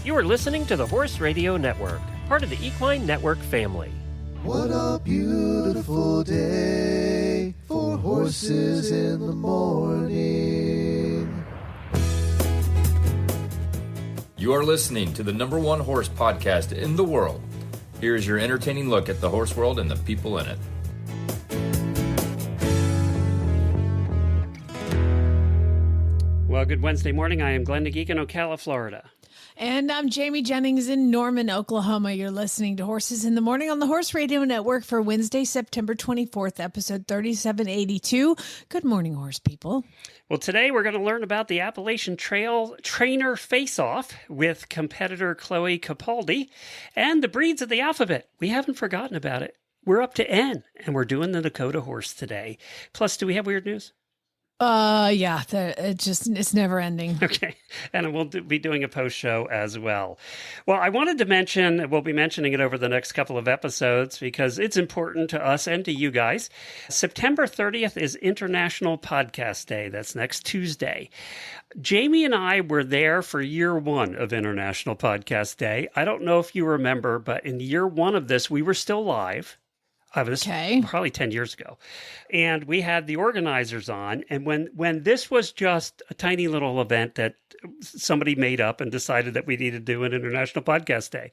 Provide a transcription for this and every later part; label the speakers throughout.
Speaker 1: You are listening to the Horse Radio Network, part of the Equine Network family.
Speaker 2: What a beautiful day for horses in the morning.
Speaker 3: You are listening to the #1 horse podcast in the world. Here is your entertaining look at the horse world and the people in it.
Speaker 1: Well, good Wednesday morning. I am Glenn DeGeek in Ocala, Florida.
Speaker 4: And I'm Jamie Jennings in Norman, Oklahoma. You're listening to Horses in the Morning on the Horse Radio Network for Wednesday, September 24th, episode 3782. Good morning, horse people.
Speaker 1: Well, today we're going to learn about the Appalachian Trainer Face-Off with competitor Chloe Capaldi and the breeds of the alphabet. We haven't forgotten about it. We're up to N, and we're doing the Nokota Horse today. Plus, do we have weird news?
Speaker 4: Yeah, it's never ending.
Speaker 1: Okay. And we'll be doing a post show as well. Well, I wanted to mention, we'll be mentioning it over the next couple of episodes because it's important to us and to you guys. September 30th is International Podcast Day. That's next Tuesday. Jamie and I were there for year one of International Podcast Day. I don't know if you remember, but in year one of this, we were still live. Probably 10 years ago. And we had the organizers on. And when this was just a tiny little event that somebody made up and decided that we needed to do an International Podcast Day.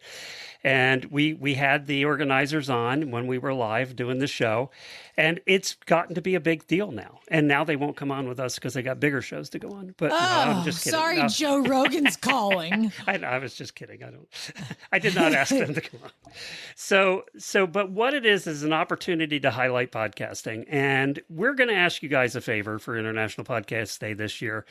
Speaker 1: And we had the organizers on when we were live doing the show. And it's gotten to be a big deal now. And now they won't come on with us because they got bigger shows to go on. But no, I'm just kidding.
Speaker 4: Sorry,
Speaker 1: no.
Speaker 4: Joe Rogan's calling.
Speaker 1: I was just kidding. I did not ask them to come on. But what it is an opportunity to highlight podcasting. And we're going to ask you guys a favor for International Podcast Day this year.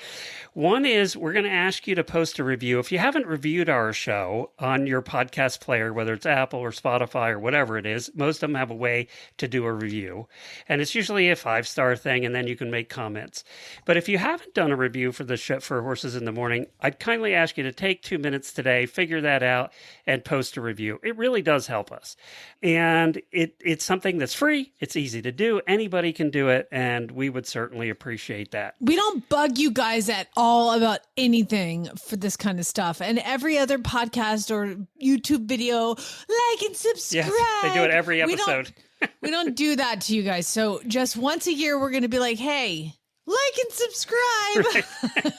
Speaker 1: One is we're going to ask you to post a review. If you haven't reviewed our show on your podcast player, whether it's Apple or Spotify or whatever it is, most of them have a way to do a review. And it's usually a 5-star thing, and then you can make comments. But if you haven't done a review for the show for Horses in the Morning, I'd kindly ask you to take 2 minutes today, figure that out, and post a review. It really does help us. And it's something that's free. It's easy to do. Anybody can do it, and we would certainly appreciate that.
Speaker 4: We don't bug you guys at all about anything for this kind of stuff. And every other podcast or YouTube video, like and subscribe.
Speaker 1: Yes, they do it every episode.
Speaker 4: We don't do that to you guys. So just once a year, we're going to be like, hey, like and subscribe,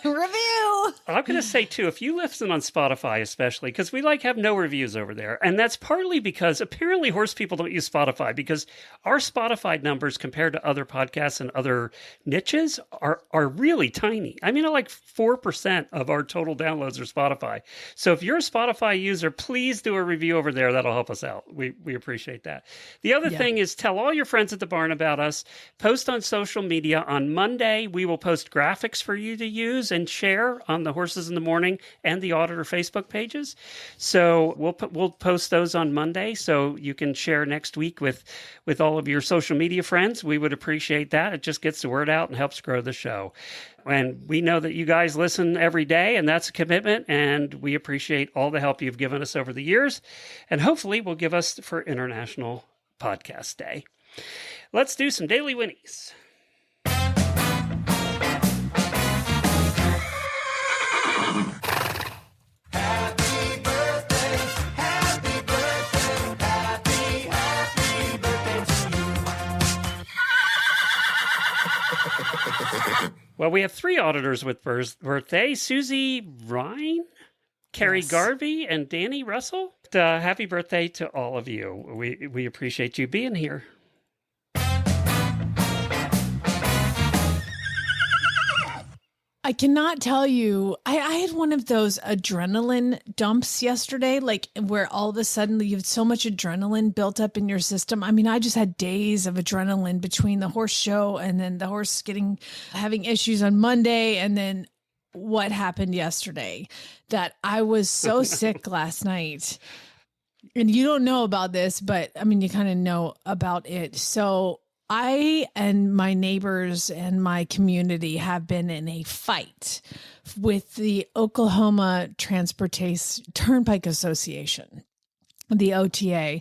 Speaker 4: review.
Speaker 1: I'm going to say, too, if you listen on Spotify especially, because we have no reviews over there. And that's partly because apparently horse people don't use Spotify because our Spotify numbers compared to other podcasts and other niches are really tiny. I mean, 4% of our total downloads are Spotify. So if you're a Spotify user, please do a review over there. That'll help us out. We appreciate that. The other thing is tell all your friends at the barn about us. Post on social media on Monday. We will post graphics for you to use and share on the Horses in the Morning and the Auditor Facebook pages. So we'll post those on Monday so you can share next week with all of your social media friends. We would appreciate that. It just gets the word out and helps grow the show. And we know that you guys listen every day, and that's a commitment, and we appreciate all the help you've given us over the years, and hopefully will give us for International Podcast Day. Let's do some daily Whinnies. Well, we have 3 auditors with birthday. Susie Ryan, Carrie Garvey, and Danny Russell. Happy birthday to all of you. We appreciate you being here.
Speaker 4: I cannot tell you, I had one of those adrenaline dumps yesterday, where all of a sudden you have so much adrenaline built up in your system. I mean, I just had days of adrenaline between the horse show and then the horse having issues on Monday and then what happened yesterday that I was so sick last night. And you don't know about this, but I mean, you kind of know about it. So I and my neighbors and my community have been in a fight with the Oklahoma Transportation Turnpike Association, the OTA.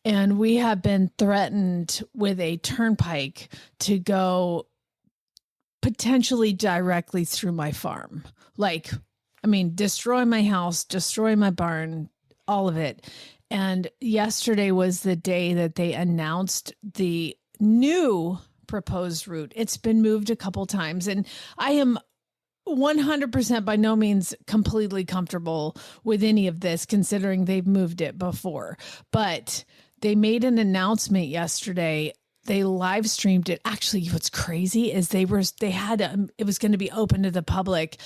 Speaker 4: And we have been threatened with a turnpike to go potentially directly through my farm. I mean, destroy my house, destroy my barn, all of it. And yesterday was the day that they announced the new proposed route. It's been moved a couple times, and I am 100% by no means completely comfortable with any of this, considering they've moved it before. But they made an announcement yesterday. They live streamed it. Actually, what's crazy is it was going to be open to the public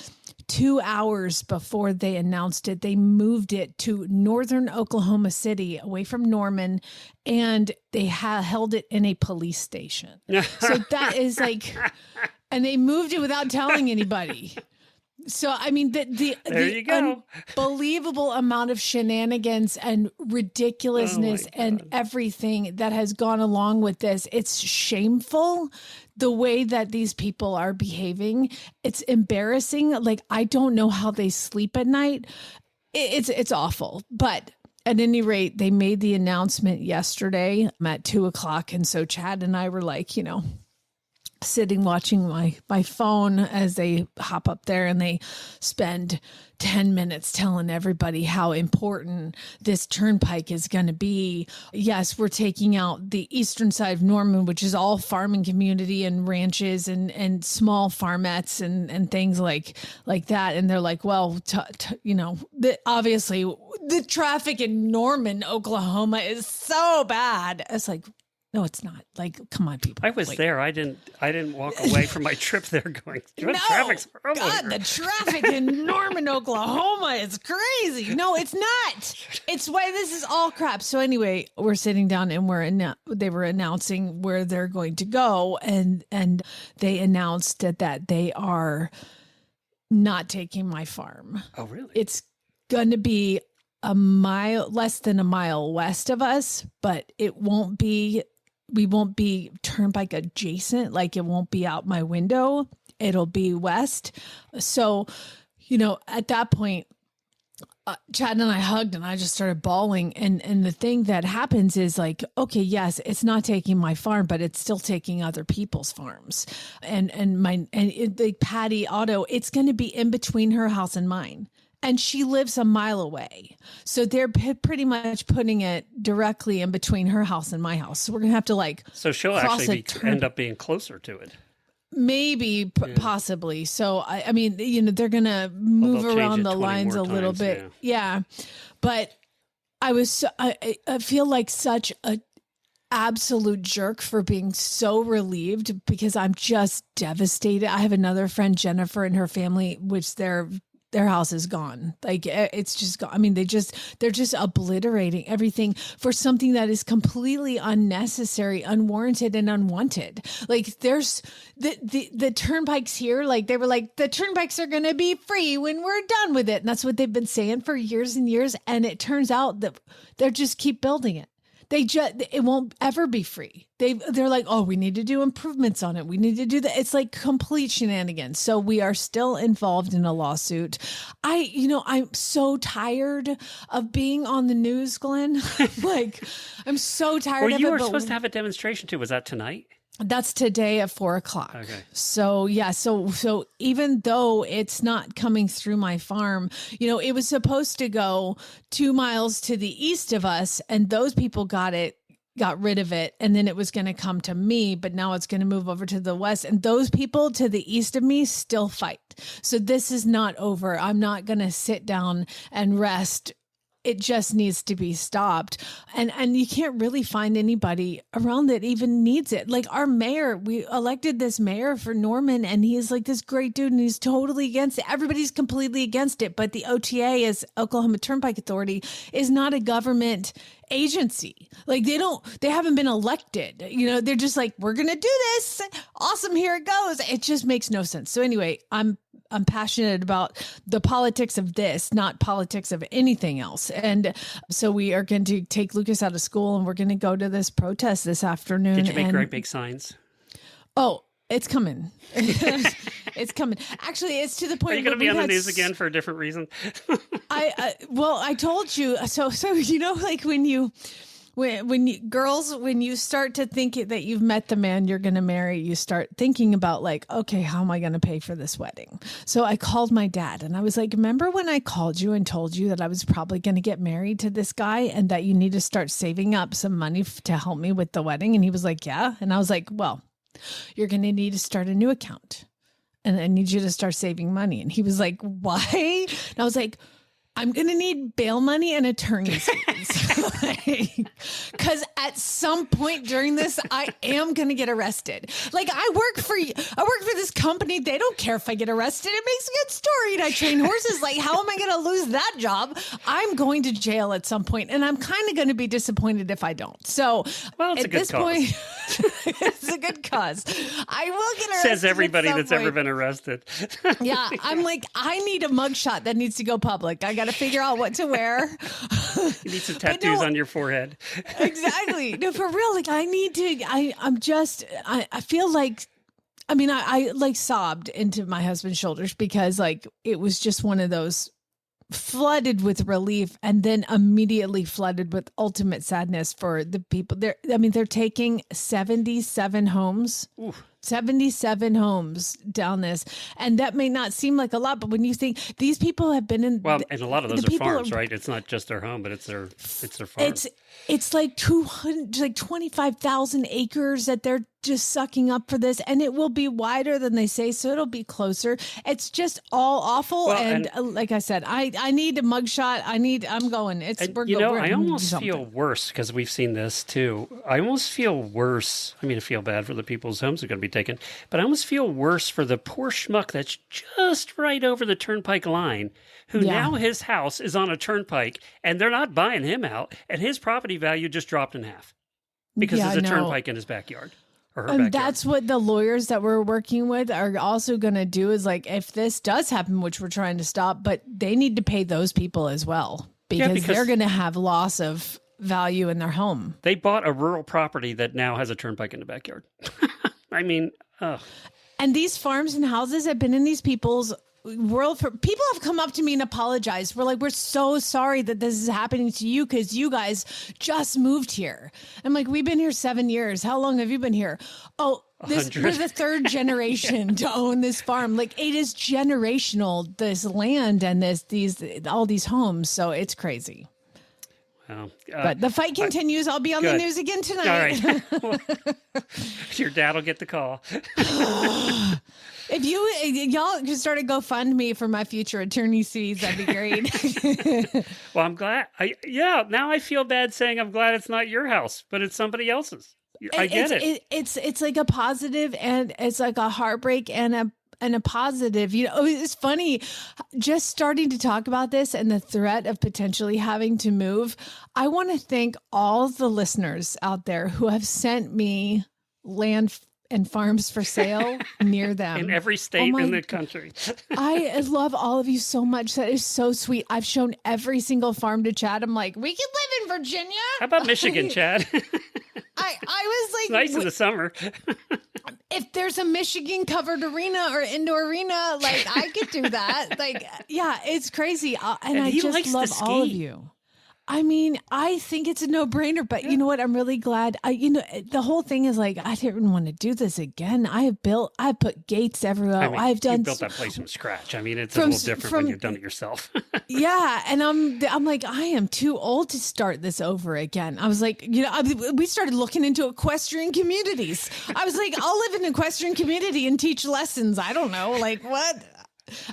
Speaker 4: 2 hours before they announced it. They moved it to northern Oklahoma City, away from Norman, and they held it in a police station. So that is like, and they moved it without telling anybody. So, I mean, the unbelievable amount of shenanigans and ridiculousness and everything that has gone along with this. It's shameful the way that these people are behaving. It's embarrassing. Like, I don't know how they sleep at night. It's awful. But at any rate, they made the announcement yesterday at 2:00. And so Chad and I were like, sitting watching my phone as they hop up there, and they spend 10 minutes telling everybody how important this turnpike is going to be. Yes, we're taking out the eastern side of Norman, which is all farming community and ranches and small farmettes and things like that. And they're like, well, obviously the traffic in Norman, Oklahoma is so bad. It's like, no, it's not. Like, come on, people.
Speaker 1: I was there. I didn't walk away from my trip there going, traffic's horrible.
Speaker 4: God, the traffic in Norman, Oklahoma is crazy. No, it's not. It's why this is all crap. So anyway, we're sitting down and they were announcing where they're going to go. And they announced that they are not taking my farm.
Speaker 1: Oh, really?
Speaker 4: It's going to be less than a mile west of us, but we won't be turnpike adjacent. Like, it won't be out my window. It'll be west. So, at that point, Chad and I hugged and I just started bawling. And the thing that happens is like, okay, yes, it's not taking my farm, but it's still taking other people's farms. And Patty Auto, it's going to be in between her house and mine. And she lives a mile away. So they're pretty much putting it directly in between her house and my house. So we're going to have to
Speaker 1: so she'll actually end up being closer to it.
Speaker 4: Maybe, possibly. So, I mean, they're going to move around the lines a little bit. Yeah. But I feel like such a absolute jerk for being so relieved, because I'm just devastated. I have another friend, Jennifer, and her family, which their house is gone. Like, it's just gone. I mean, they're just obliterating everything for something that is completely unnecessary, unwarranted, and unwanted. Like, there's the turnpikes here. Like, they were like, the turnpikes are going to be free when we're done with it. And that's what they've been saying for years and years. And it turns out that they just keep building it. It won't ever be free. They're like, oh, we need to do improvements on it. We need to do that. It's like complete shenanigans. So we are still involved in a lawsuit. I'm so tired of being on the news, Glenn. Like, I'm so tired of it.
Speaker 1: Well, you were supposed to have a demonstration too. Was that tonight?
Speaker 4: That's today at 4:00.
Speaker 1: Okay.
Speaker 4: So yeah. So even though it's not coming through my farm, it was supposed to go 2 miles to the east of us, and those people got rid of it. And then it was going to come to me, but now it's going to move over to the west. And those people to the east of me still fight. So this is not over. I'm not going to sit down and rest. It just needs to be stopped. And you can't really find anybody around that even needs it. Like, our mayor, we elected this mayor for Norman, and he's like this great dude, and he's totally against it. Everybody's completely against it. But the OTA, is Oklahoma Turnpike Authority, is not a government agency. Like, they haven't been elected. They're just like, we're going to do this. Awesome. Here it goes. It just makes no sense. So anyway, I'm passionate about the politics of this, not politics of anything else. And so we are going to take Lucas out of school, and we're going to go to this protest this afternoon.
Speaker 1: Did you make great big signs?
Speaker 4: Oh, it's coming. It's coming. Actually, it's to the point.
Speaker 1: Are you going to be on the news again for a different reason?
Speaker 4: I told you. So like when when you start to think that you've met the man you're going to marry, you start thinking about like, okay, how am I going to pay for this wedding? So I called my dad and I was like, remember when I called you and told you that I was probably going to get married to this guy and that you need to start saving up some money to help me with the wedding? And he was like, yeah. And I was like, well, you're going to need to start a new account and I need you to start saving money. And he was like, why? And I was like, I'm going to need bail money and attorney's fees. Because at some point during this, I am going to get arrested. Like I work for this company. They don't care if I get arrested. It makes a good story. And I train horses. Like, how am I going to lose that job? I'm going to jail at some point, and I'm kind of going to be disappointed if I don't. So at this point, it's a good cause. I will get arrested.
Speaker 1: Says everybody that's ever been arrested.
Speaker 4: Yeah. I'm like, I need a mugshot that needs to go public. I got to figure out what to wear.
Speaker 1: You need some tattoos on your forehead.
Speaker 4: Exactly. No, for real. Like I feel like, I mean, I like sobbed into my husband's shoulders because like, it was just one of those flooded with relief and then immediately flooded with ultimate sadness for the people there. I mean, they're taking 77 homes. Oof. 77 homes down this. And that may not seem like a lot, but when you think these people have been in...
Speaker 1: Well, and a lot of those are farms, right? It's not just their home, but it's their farm.
Speaker 4: It's like 25,000 acres that they're just sucking up for this. And it will be wider than they say, so it'll be closer. It's just all awful. Well, and like I said, I need a mugshot. I'm going.
Speaker 1: I almost feel worse because we've seen this too. I almost feel worse. I mean, I feel bad for the people whose homes are going to be taken, but I almost feel worse for the poor schmuck that's just right over the Turnpike line, who now his house is on a turnpike and they're not buying him out, and his property value just dropped in half because there's a turnpike in his backyard. Or her backyard.
Speaker 4: That's what the lawyers that we're working with are also going to do is like, if this does happen, which we're trying to stop, but they need to pay those people as well because they're going to have loss of value in their home.
Speaker 1: They bought a rural property that now has a turnpike in the backyard. I mean,
Speaker 4: and these farms and houses have been in these people's world for people have come up to me and apologized. We're like, we're so sorry that this is happening to you because you guys just moved here. I'm like, we've been here 7 years. How long have you been here? Oh, we're the third generation to own this farm. Like it is generational, this land and all these homes. So it's crazy. But the fight continues. I'll be on the news again tonight.
Speaker 1: All right. Your dad will get the call.
Speaker 4: If y'all could start a GoFundMe for my future attorney fees, that'd be great.
Speaker 1: Well, I'm glad. Now I feel bad saying I'm glad it's not your house, but it's somebody else's. I get it.
Speaker 4: It's like a positive and it's like a heartbreak and a positive. You know, it's funny just starting to talk about this and the threat of potentially having to move. I want to thank all the listeners out there who have sent me land and farms for sale near them.
Speaker 1: In every state in the country.
Speaker 4: I love all of you so much. That is so sweet. I've shown every single farm to Chad. I'm like, we can live in Virginia.
Speaker 1: How about Michigan, Chad?
Speaker 4: I was like...
Speaker 1: It's nice in the summer.
Speaker 4: If there's a Michigan covered arena or indoor arena, like I could do that. Like, yeah, it's crazy. And I just love all of you. I mean, I think it's a no-brainer, but you know what? I'm really glad. The whole thing is like, I didn't want to do this again. I put gates everywhere.
Speaker 1: You built that place from scratch. I mean, it's a little different when you've done it yourself.
Speaker 4: Yeah. And I'm like, I am too old to start this over again. I was like, we started looking into equestrian communities. I was like, I'll live in an equestrian community and teach lessons. I don't know. Like what?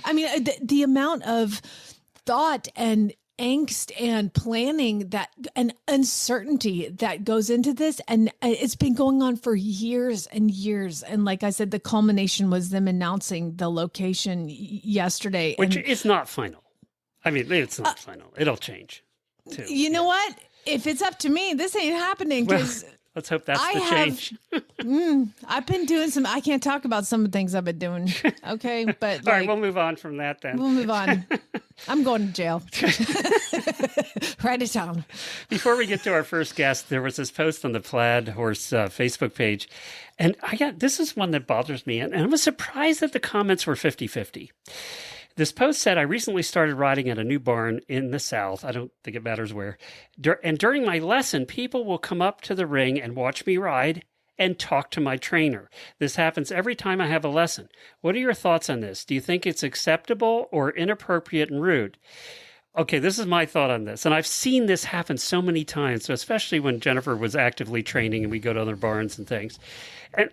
Speaker 4: I mean, the amount of thought and angst and planning and uncertainty that goes into this. And it's been going on for years and years. And like I said, the culmination was them announcing the location yesterday.
Speaker 1: Which is not final. I mean, it's not final. It'll change too.
Speaker 4: You know what? If it's up to me, this ain't happening because...
Speaker 1: Let's hope that's the change.
Speaker 4: I've been doing I can't talk about some of the things I've been doing. Okay. But
Speaker 1: all right, we'll move on from that then.
Speaker 4: We'll move on. I'm going to jail. Write it down.
Speaker 1: Before we get to our first guest, there was this post on the Plaid Horse Facebook page. And this is one that bothers me. And I was surprised that the comments were 50-50. This post said, I recently started riding at a new barn in the South. I don't think it matters where. And during my lesson, people will come up to the ring and watch me ride and talk to my trainer. This happens every time I have a lesson. What are your thoughts on this? Do you think it's acceptable or inappropriate and rude? Okay, this is my thought on this. And I've seen this happen so many times, so especially when Jennifer was actively training and we go to other barns and things. And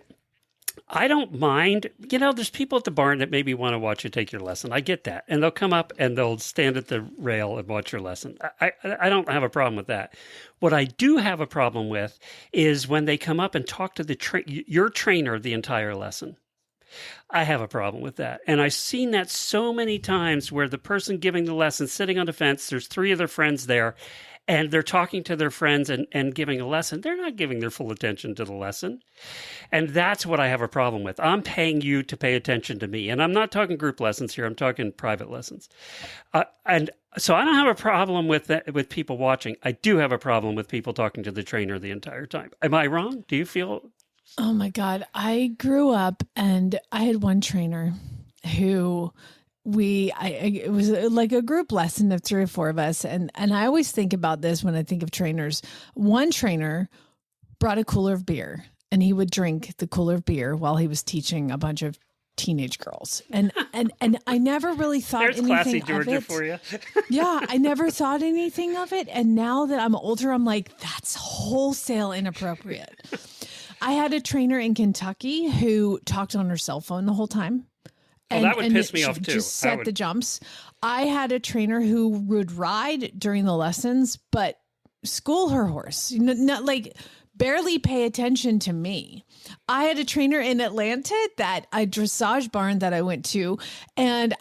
Speaker 1: I don't mind, there's people at the barn that maybe want to watch you take your lesson. I get that. And they'll come up and they'll stand at the rail and watch your lesson. I don't have a problem with that. What I do have a problem with is when they come up and talk to your trainer the entire lesson. I have a problem with that. And I've seen that so many times where the person giving the lesson sitting on the fence, there's 3 of their friends there, and they're talking to their friends and giving a lesson. They're not giving their full attention to the lesson. And that's what I have a problem with. I'm paying you to pay attention to me. And I'm not talking group lessons here. I'm talking private lessons. And so I don't have a problem with people watching. I do have a problem with people talking to the trainer the entire time. Am I wrong? Do you feel...
Speaker 4: Oh my God. I grew up and I had one trainer who it was like a group lesson of 3 or 4 of us. And I always think about this when I think of trainers. One trainer brought a cooler of beer and he would drink the cooler of beer while he was teaching a bunch of teenage girls. And I never really thought
Speaker 1: There's
Speaker 4: anything
Speaker 1: classy
Speaker 4: of
Speaker 1: Georgia
Speaker 4: it.
Speaker 1: for you.
Speaker 4: Yeah, I never thought anything of it. And now that I'm older, I'm like, that's wholesale inappropriate. I had a trainer in Kentucky who talked on her cell phone the whole time.
Speaker 1: Well, that would piss me off too.
Speaker 4: Just set the jumps. I had a trainer who would ride during the lessons, but school her horse, not like barely pay attention to me. I had a trainer in Atlanta a dressage barn that I went to, and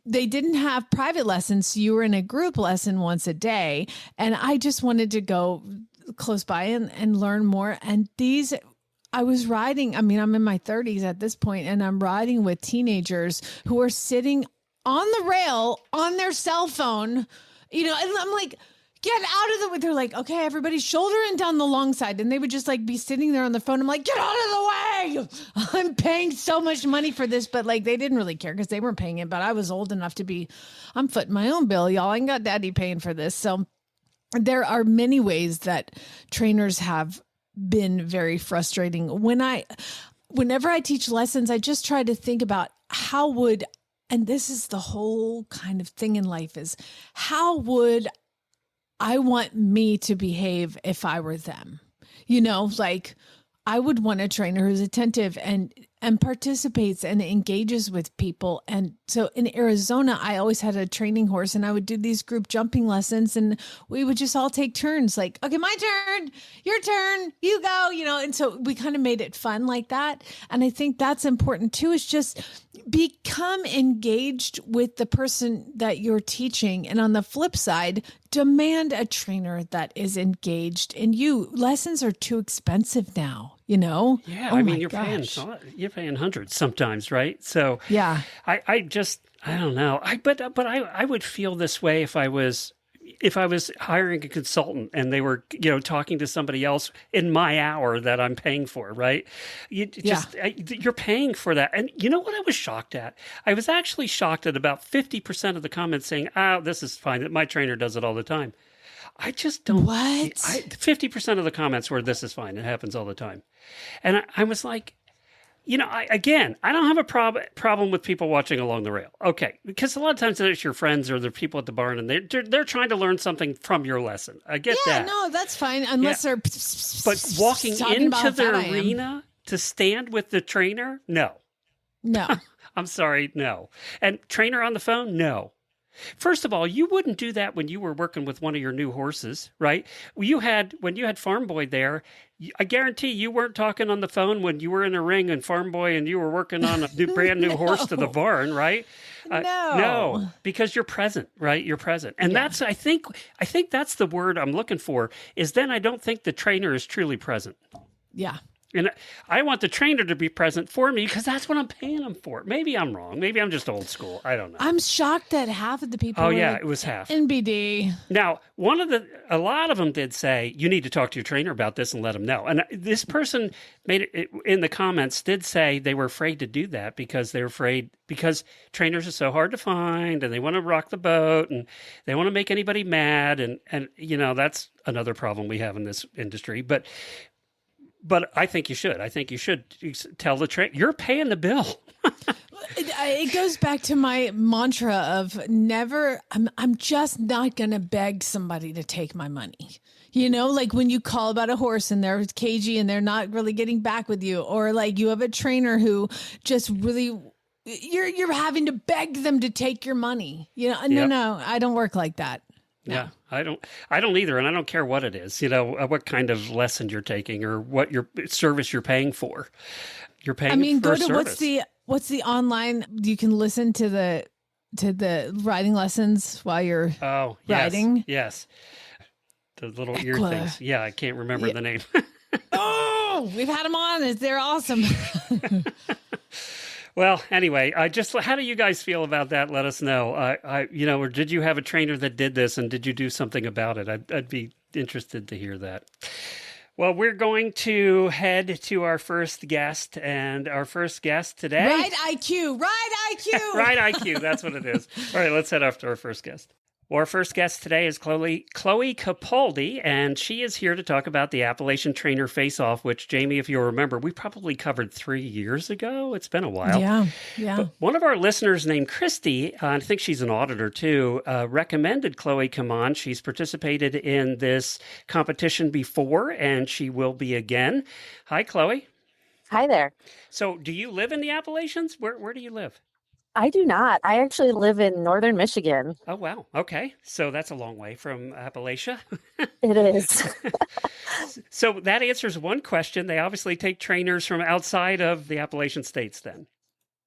Speaker 4: they didn't have private lessons. So you were in a group lesson once a day. And I just wanted to go close by and learn more. And I was riding, I'm in my 30s at this point, and I'm riding with teenagers who are sitting on the rail on their cell phone, and I'm like, get out of the way. They're like, okay, everybody shoulder in down the long side. And they would just like be sitting there on the phone. I'm like, get out of the way. I'm paying so much money for this, but like, they didn't really care because they weren't paying it, but I was old enough to I'm footing my own bill, y'all. I ain't got daddy paying for this. So there are many ways that trainers have been very frustrating. Whenever I teach lessons, I just try to think about and this is the whole kind of thing in life, is how would I want me to behave if I were them? Like I would want a trainer who's attentive and participates and engages with people. And so in Arizona, I always had a training horse and I would do these group jumping lessons and we would just all take turns like, okay, my turn, your turn, you go, and so we kind of made it fun like that. And I think that's important too, is just become engaged with the person that you're teaching. And on the flip side, demand a trainer that is engaged in you. Lessons are too expensive now.
Speaker 1: Yeah,
Speaker 4: oh
Speaker 1: you're paying hundreds sometimes, right? So
Speaker 4: yeah,
Speaker 1: I don't know. But I would feel this way if I was hiring a consultant and they were talking to somebody else in my hour that I'm paying for, right? You're paying for that. And you know what I was shocked at? I was actually shocked at about 50% of the comments saying, "Oh, this is fine. My trainer does it all the time." I just don't.
Speaker 4: What?
Speaker 1: 50% of the comments were, "This is fine. It happens all the time." And I was like, I don't have a problem with people watching along the rail. Okay. Because a lot of times it's your friends or the people at the barn and they're trying to learn something from your lesson. I get that.
Speaker 4: Yeah, no, that's fine. Unless they're
Speaker 1: but walking into the arena to stand with the trainer, no.
Speaker 4: No.
Speaker 1: I'm sorry, no. And trainer on the phone, no. First of all, you wouldn't do that when you were working with one of your new horses, right? When you had Farm Boy there, I guarantee you weren't talking on the phone when you were in a ring and Farm Boy and you were working on a brand new horse to the barn, right? No, because you're present, right? You're present. And that's, I think that's the word I'm looking for, is then I don't think the trainer is truly present.
Speaker 4: Yeah.
Speaker 1: And I want the trainer to be present for me because that's what I'm paying them for. Maybe I'm wrong. Maybe I'm just old school. I don't know.
Speaker 4: I'm shocked that half of the people.
Speaker 1: Oh yeah, it was half.
Speaker 4: NBD.
Speaker 1: Now, a lot of them did say you need to talk to your trainer about this and let them know. And this person made it in the comments did say they were afraid to do that because they're afraid because trainers are so hard to find and they want to rock the boat and they want to make anybody mad and that's another problem we have in this industry. But I think you should. I think you should tell the trainer you're paying the bill.
Speaker 4: It goes back to my mantra of never. I'm just not going to beg somebody to take my money. Like when you call about a horse and they're cagey and they're not really getting back with you, or like you have a trainer who just really you're having to beg them to take your money. No, I don't work like that. No.
Speaker 1: Yeah, I don't either. And I don't care what it is, what kind of lesson you're taking or what your service you're paying for. You're paying for a service.
Speaker 4: What's the online, you can listen to the riding lessons while you're riding?
Speaker 1: Yes. The little ear things. Yeah, I can't remember the name.
Speaker 4: Oh, we've had them on. They're awesome.
Speaker 1: Well, anyway, how do you guys feel about that? Let us know. Or did you have a trainer that did this and did you do something about it? I'd be interested to hear that. Well, we're going to head to our first guest, and our first guest today.
Speaker 4: Ride IQ.
Speaker 1: Ride IQ. That's what it is. All right, let's head off to our first guest. Well, our first guest today is Chloe Capaldi, and she is here to talk about the Appalachian Trainer Face-Off, which, Jamie, if you'll remember, we probably covered 3 years ago. It's been a while.
Speaker 4: Yeah.
Speaker 1: But one of our listeners named Christy, I think she's an auditor too, recommended Chloe come on. She's participated in this competition before, and she will be again. Hi, Chloe.
Speaker 5: Hi there.
Speaker 1: So do you live in the Appalachians? Where do you live?
Speaker 5: I do not. I actually live in northern Michigan.
Speaker 1: Oh, wow. Okay. So that's a long way from Appalachia.
Speaker 5: It is.
Speaker 1: So that answers one question. They obviously take trainers from outside of the Appalachian states then.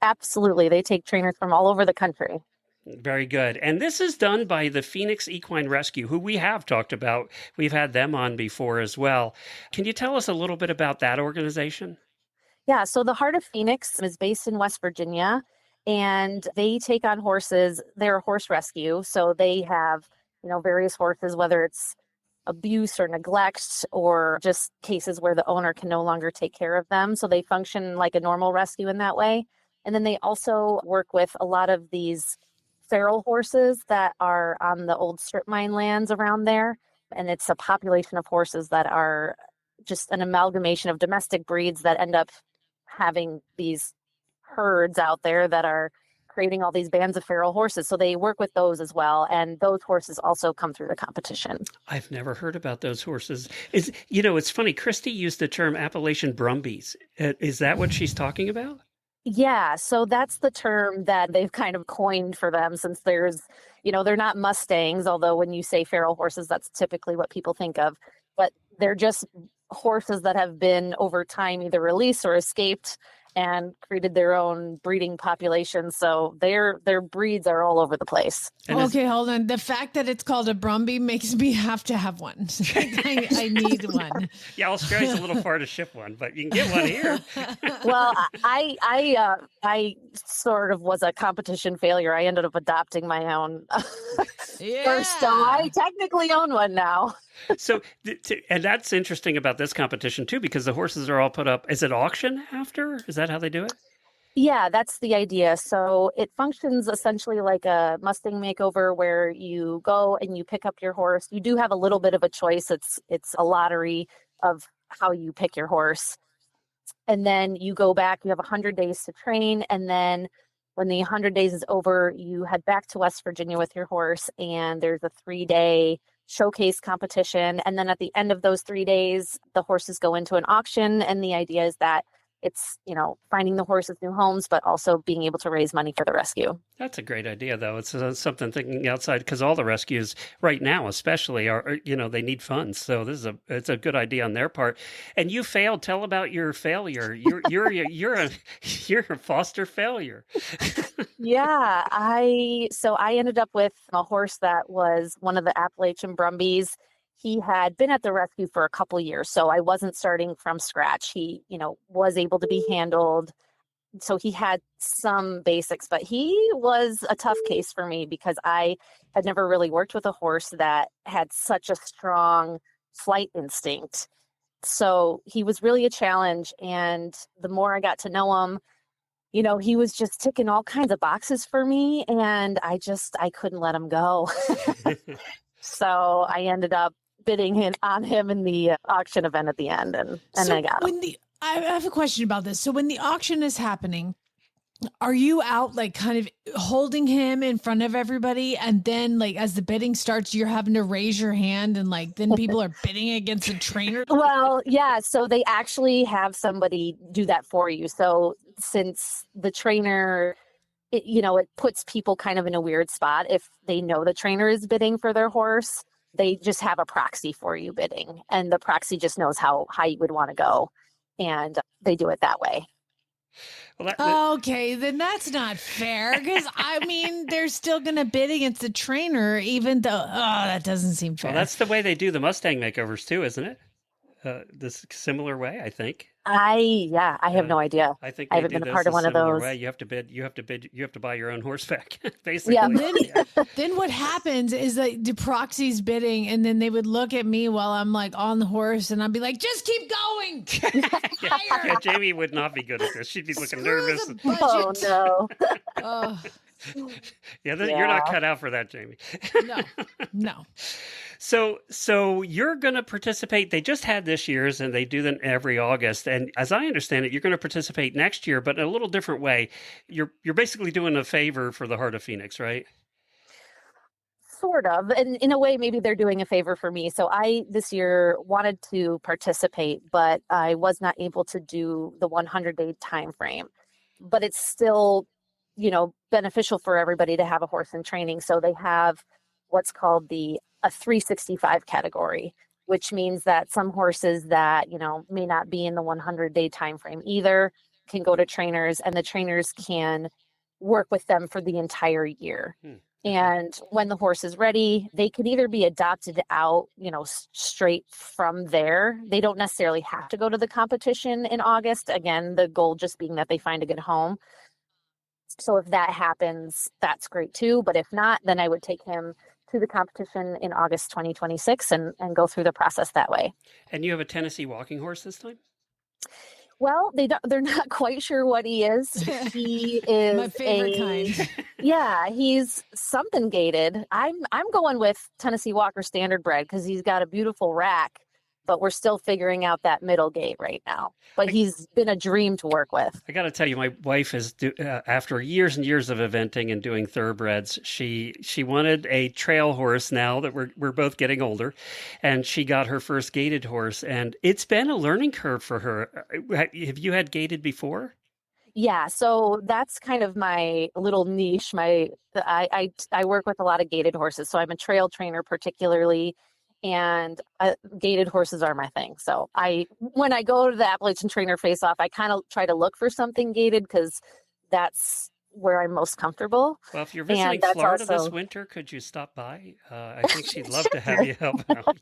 Speaker 5: Absolutely. They take trainers from all over the country.
Speaker 1: Very good. And this is done by the Phoenix Equine Rescue, who we have talked about. We've had them on before as well. Can you tell us a little bit about that organization?
Speaker 5: Yeah. So the Heart of Phoenix is based in West Virginia. And they take on horses. They're a horse rescue. So they have, various horses, whether it's abuse or neglect or just cases where the owner can no longer take care of them. So they function like a normal rescue in that way. And then they also work with a lot of these feral horses that are on the old strip mine lands around there. And it's a population of horses that are just an amalgamation of domestic breeds that end up having these herds out there that are creating all these bands of feral horses. So they work with those as well. And those horses also come through the competition.
Speaker 1: I've never heard about those horses. It's funny. Christy used the term Appalachian Brumbies. Is that what she's talking about?
Speaker 5: Yeah. So that's the term that they've kind of coined for them since there's, they're not Mustangs, although when you say feral horses, that's typically what people think of. But they're just horses that have been over time either released or escaped and created their own breeding population. So their breeds are all over the place.
Speaker 4: Okay, hold on. The fact that it's called a Brumby makes me have to have one. I need one.
Speaker 1: Yeah, Australia's a little far to ship one, but you can get one here.
Speaker 5: Well, I sort of was a competition failure. I ended up adopting my own first, so I technically own one now.
Speaker 1: So, and that's interesting about this competition too, because the horses are all put up. Is it auction after? Is that how they do it?
Speaker 5: Yeah, that's the idea. So it functions essentially like a Mustang makeover where you go and you pick up your horse. You do have a little bit of a choice. It's a lottery of how you pick your horse. And then you go back, you have 100 days to train. And then when the 100 days is over, you head back to West Virginia with your horse. And there's a 3-day showcase competition. And then at the end of those 3 days, the horses go into an auction. And the idea is that it's, finding the horses new homes, but also being able to raise money for the rescue. That's
Speaker 1: a great idea, though. It's something thinking outside, because all the rescues right now, especially, are they need funds. So it's a good idea on their part. And you failed. Tell about your failure. You're a foster failure.
Speaker 5: Yeah, I ended up with a horse that was one of the Appalachian Brumbies. he had been at the rescue for a couple years, so I wasn't starting from scratch. He, was able to be handled. So he had some basics, but he was a tough case for me because I had never really worked with a horse that had such a strong flight instinct. So he was really a challenge. And the more I got to know him, he was just ticking all kinds of boxes for me. And I couldn't let him go. So I ended up bidding on him in the auction event at the end. And I got him.
Speaker 4: I have a question about this. So when the auction is happening, are you out like kind of holding him in front of everybody? And then like as the bidding starts, you're having to raise your hand and like then people are bidding against a trainer?
Speaker 5: Well, yeah. So they actually have somebody do that for you. So since the trainer, it puts people kind of in a weird spot. If they know the trainer is bidding for their horse, they just have a proxy for you bidding. And the proxy just knows how high you would want to go. And they do it that way.
Speaker 4: Well, okay, then that's not fair because they're still going to bid against the trainer, even though that doesn't seem fair.
Speaker 1: Well, that's the way they do the Mustang makeovers too, isn't it? This similar way, I think.
Speaker 5: I have no idea.
Speaker 1: I think
Speaker 5: I haven't been a part of one of those.
Speaker 1: Way. You have to bid. You have to buy your own horseback, basically.
Speaker 5: Yeah.
Speaker 4: Then what happens is that the proxy's bidding, and then they would look at me while I'm like on the horse, and I'd be like, "Just keep going."
Speaker 1: Yeah, Jamie would not be good at this. She'd be looking nervous.
Speaker 5: Oh no.
Speaker 1: You're not cut out for that, Jamie.
Speaker 4: No.
Speaker 1: So you're going to participate. They just had this year's, and they do them every August. And as I understand it, you're going to participate next year, but in a little different way. You're basically doing a favor for the Heart of Phoenix, right?
Speaker 5: Sort of. And in a way, maybe they're doing a favor for me. So I, this year, wanted to participate, but I was not able to do the 100-day time frame. But it's still, beneficial for everybody to have a horse in training. So they have what's called a 365 category, which means that some horses that, may not be in the 100-day time frame either can go to trainers, and the trainers can work with them for the entire year. And when the horse is ready, they could either be adopted out, straight from there. They don't necessarily have to go to the competition in August. Again, the goal just being that they find a good home. So if that happens, that's great too. But if not, then I would take him to the competition in August 2026 and go through the process that way.
Speaker 1: And you have a Tennessee walking horse this time?
Speaker 5: Well, they're not quite sure what he is. He is
Speaker 4: my favorite kind.
Speaker 5: Yeah, he's something gated. I'm going with Tennessee Walker standard bred because he's got a beautiful rack, but we're still figuring out that middle gate right now. But he's been a dream to work with.
Speaker 1: I got to tell you, my wife is after years and years of eventing and doing thoroughbreds, she wanted a trail horse now that we're both getting older, and she got her first gated horse, and it's been a learning curve for her. Have you had gated before?
Speaker 5: Yeah, so that's kind of my little niche. I work with a lot of gated horses, so I'm a trail trainer particularly. And gated horses are my thing. So when I go to the Appalachian Trainer Face-Off, I kind of try to look for something gated because that's where I'm most comfortable.
Speaker 1: Well, if you're visiting Florida this winter, could you stop by? I think she'd love to have you help out.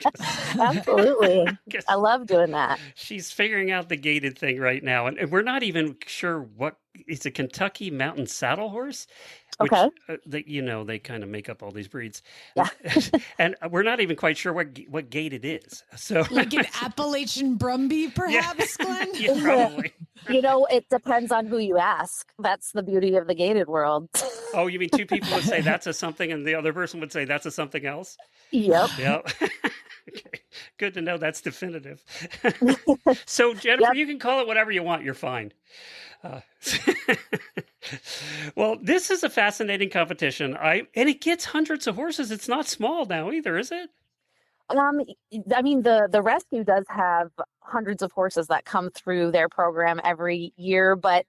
Speaker 5: Absolutely. I love doing that.
Speaker 1: She's figuring out the gated thing right now. And we're not even sure what it's a Kentucky mountain saddle horse. Which,
Speaker 5: okay.
Speaker 1: They kind of make up all these breeds.
Speaker 5: Yeah.
Speaker 1: And we're not even quite sure what gait it is. So
Speaker 4: like an Appalachian Brumby, perhaps, Glenn?
Speaker 1: Yeah, probably.
Speaker 5: It depends on who you ask. That's the beauty of the gated world.
Speaker 1: Oh, you mean two people would say that's a something and the other person would say that's a something else?
Speaker 5: Yep.
Speaker 1: Yep. Okay. Good to know that's definitive. So, Jennifer, you can call it whatever you want. You're fine. Well, this is a fascinating competition. And it gets hundreds of horses. It's not small now either, is it?
Speaker 5: The rescue does have hundreds of horses that come through their program every year, but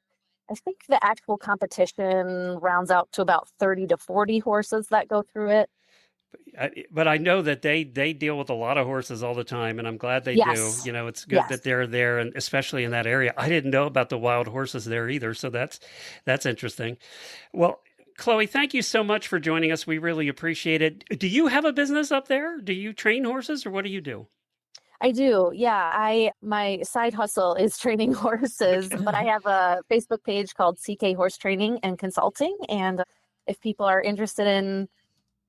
Speaker 5: I think the actual competition rounds out to about 30 to 40 horses that go through it.
Speaker 1: But I know that they deal with a lot of horses all the time, and I'm glad they
Speaker 5: yes.
Speaker 1: do. It's good that they're there, and especially in that area. I didn't know about the wild horses there either, so that's interesting. Well, Chloe, thank you so much for joining us. We really appreciate it. Do you have a business up there? Do you train horses, or what do you do?
Speaker 5: I do. Yeah. My side hustle is training horses, but I have a Facebook page called CK Horse Training and Consulting. And if people are interested in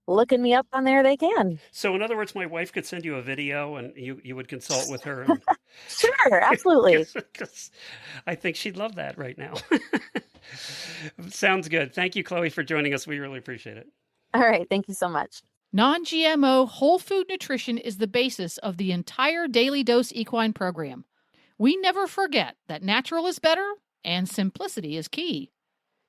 Speaker 5: looking me up on there, they can.
Speaker 1: So in other words, my wife could send you a video and you would consult with her. And
Speaker 5: Sure, absolutely.
Speaker 1: because I think she'd love that right now. Sounds good. Thank you, Chloe, for joining us. We really appreciate it.
Speaker 5: All right. Thank you so much.
Speaker 6: Non-GMO whole food nutrition is the basis of the entire Daily Dose Equine program. We never forget that natural is better and simplicity is key.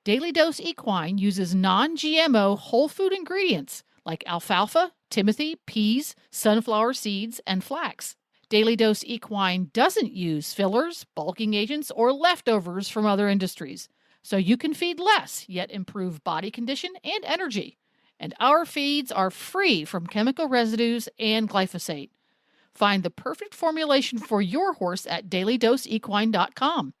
Speaker 6: Daily Dose Equine uses non-GMO whole food ingredients like alfalfa, timothy, peas, sunflower seeds, and flax. Daily Dose Equine doesn't use fillers, bulking agents, or leftovers from other industries, so you can feed less yet improve body condition and energy. And our feeds are free from chemical residues and glyphosate. Find the perfect formulation for your horse at dailydoseequine.com.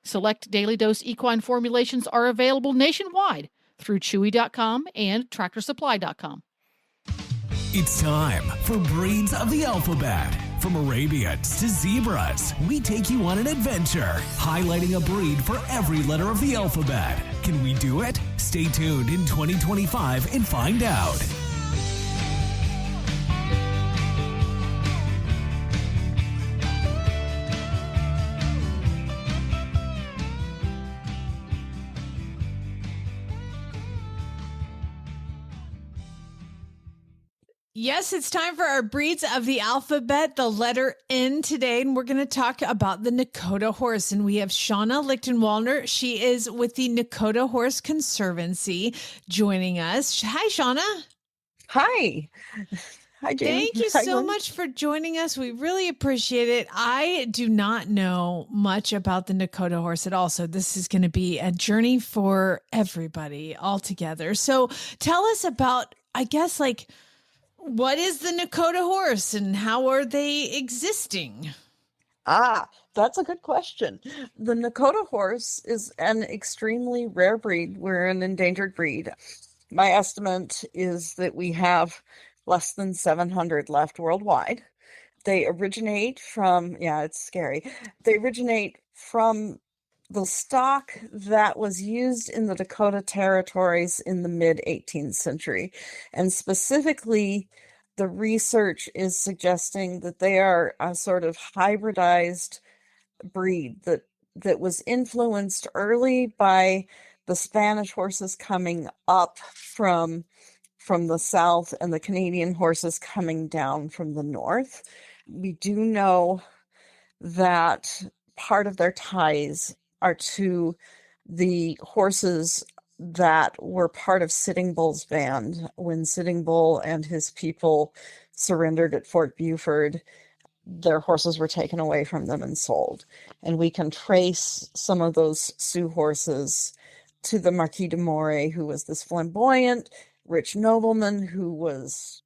Speaker 6: Select Daily Dose Equine formulations are available nationwide through chewy.com and tractorsupply.com.
Speaker 7: It's time for Breeds of the Alphabet. From Arabians to zebras, we take you on an adventure, highlighting a breed for every letter of the alphabet. Can we do it? Stay tuned in 2025 and find out.
Speaker 4: Yes, it's time for our Breeds of the Alphabet, the letter N today, and we're going to talk about the Nokota Horse. And we have Shawna Lichtenwalner. She is with the Nokota Horse Conservancy joining us. Hi, Shawna.
Speaker 8: Hi. Hi, Jane.
Speaker 4: Thank you so much for joining us. We really appreciate it. I do not know much about the Nokota Horse at all, so this is going to be a journey for everybody all together. So tell us about, I guess, like, what is the Nokota Horse and how are they existing?
Speaker 8: That's a good question. The Nokota Horse is an extremely rare breed. We're an endangered breed. My estimate is that we have less than 700 left worldwide. They originate from, it's scary. They originate from the stock that was used in the Dakota territories in the mid-18th century. And specifically, the research is suggesting that they are a sort of hybridized breed that was influenced early by the Spanish horses coming up from the south and the Canadian horses coming down from the north. We do know that part of their ties are to the horses that were part of Sitting Bull's band when Sitting Bull and his people surrendered at Fort Buford. Their horses were taken away from them and sold. And we can trace some of those Sioux horses to the Marquis de Moray, who was this flamboyant, rich nobleman who was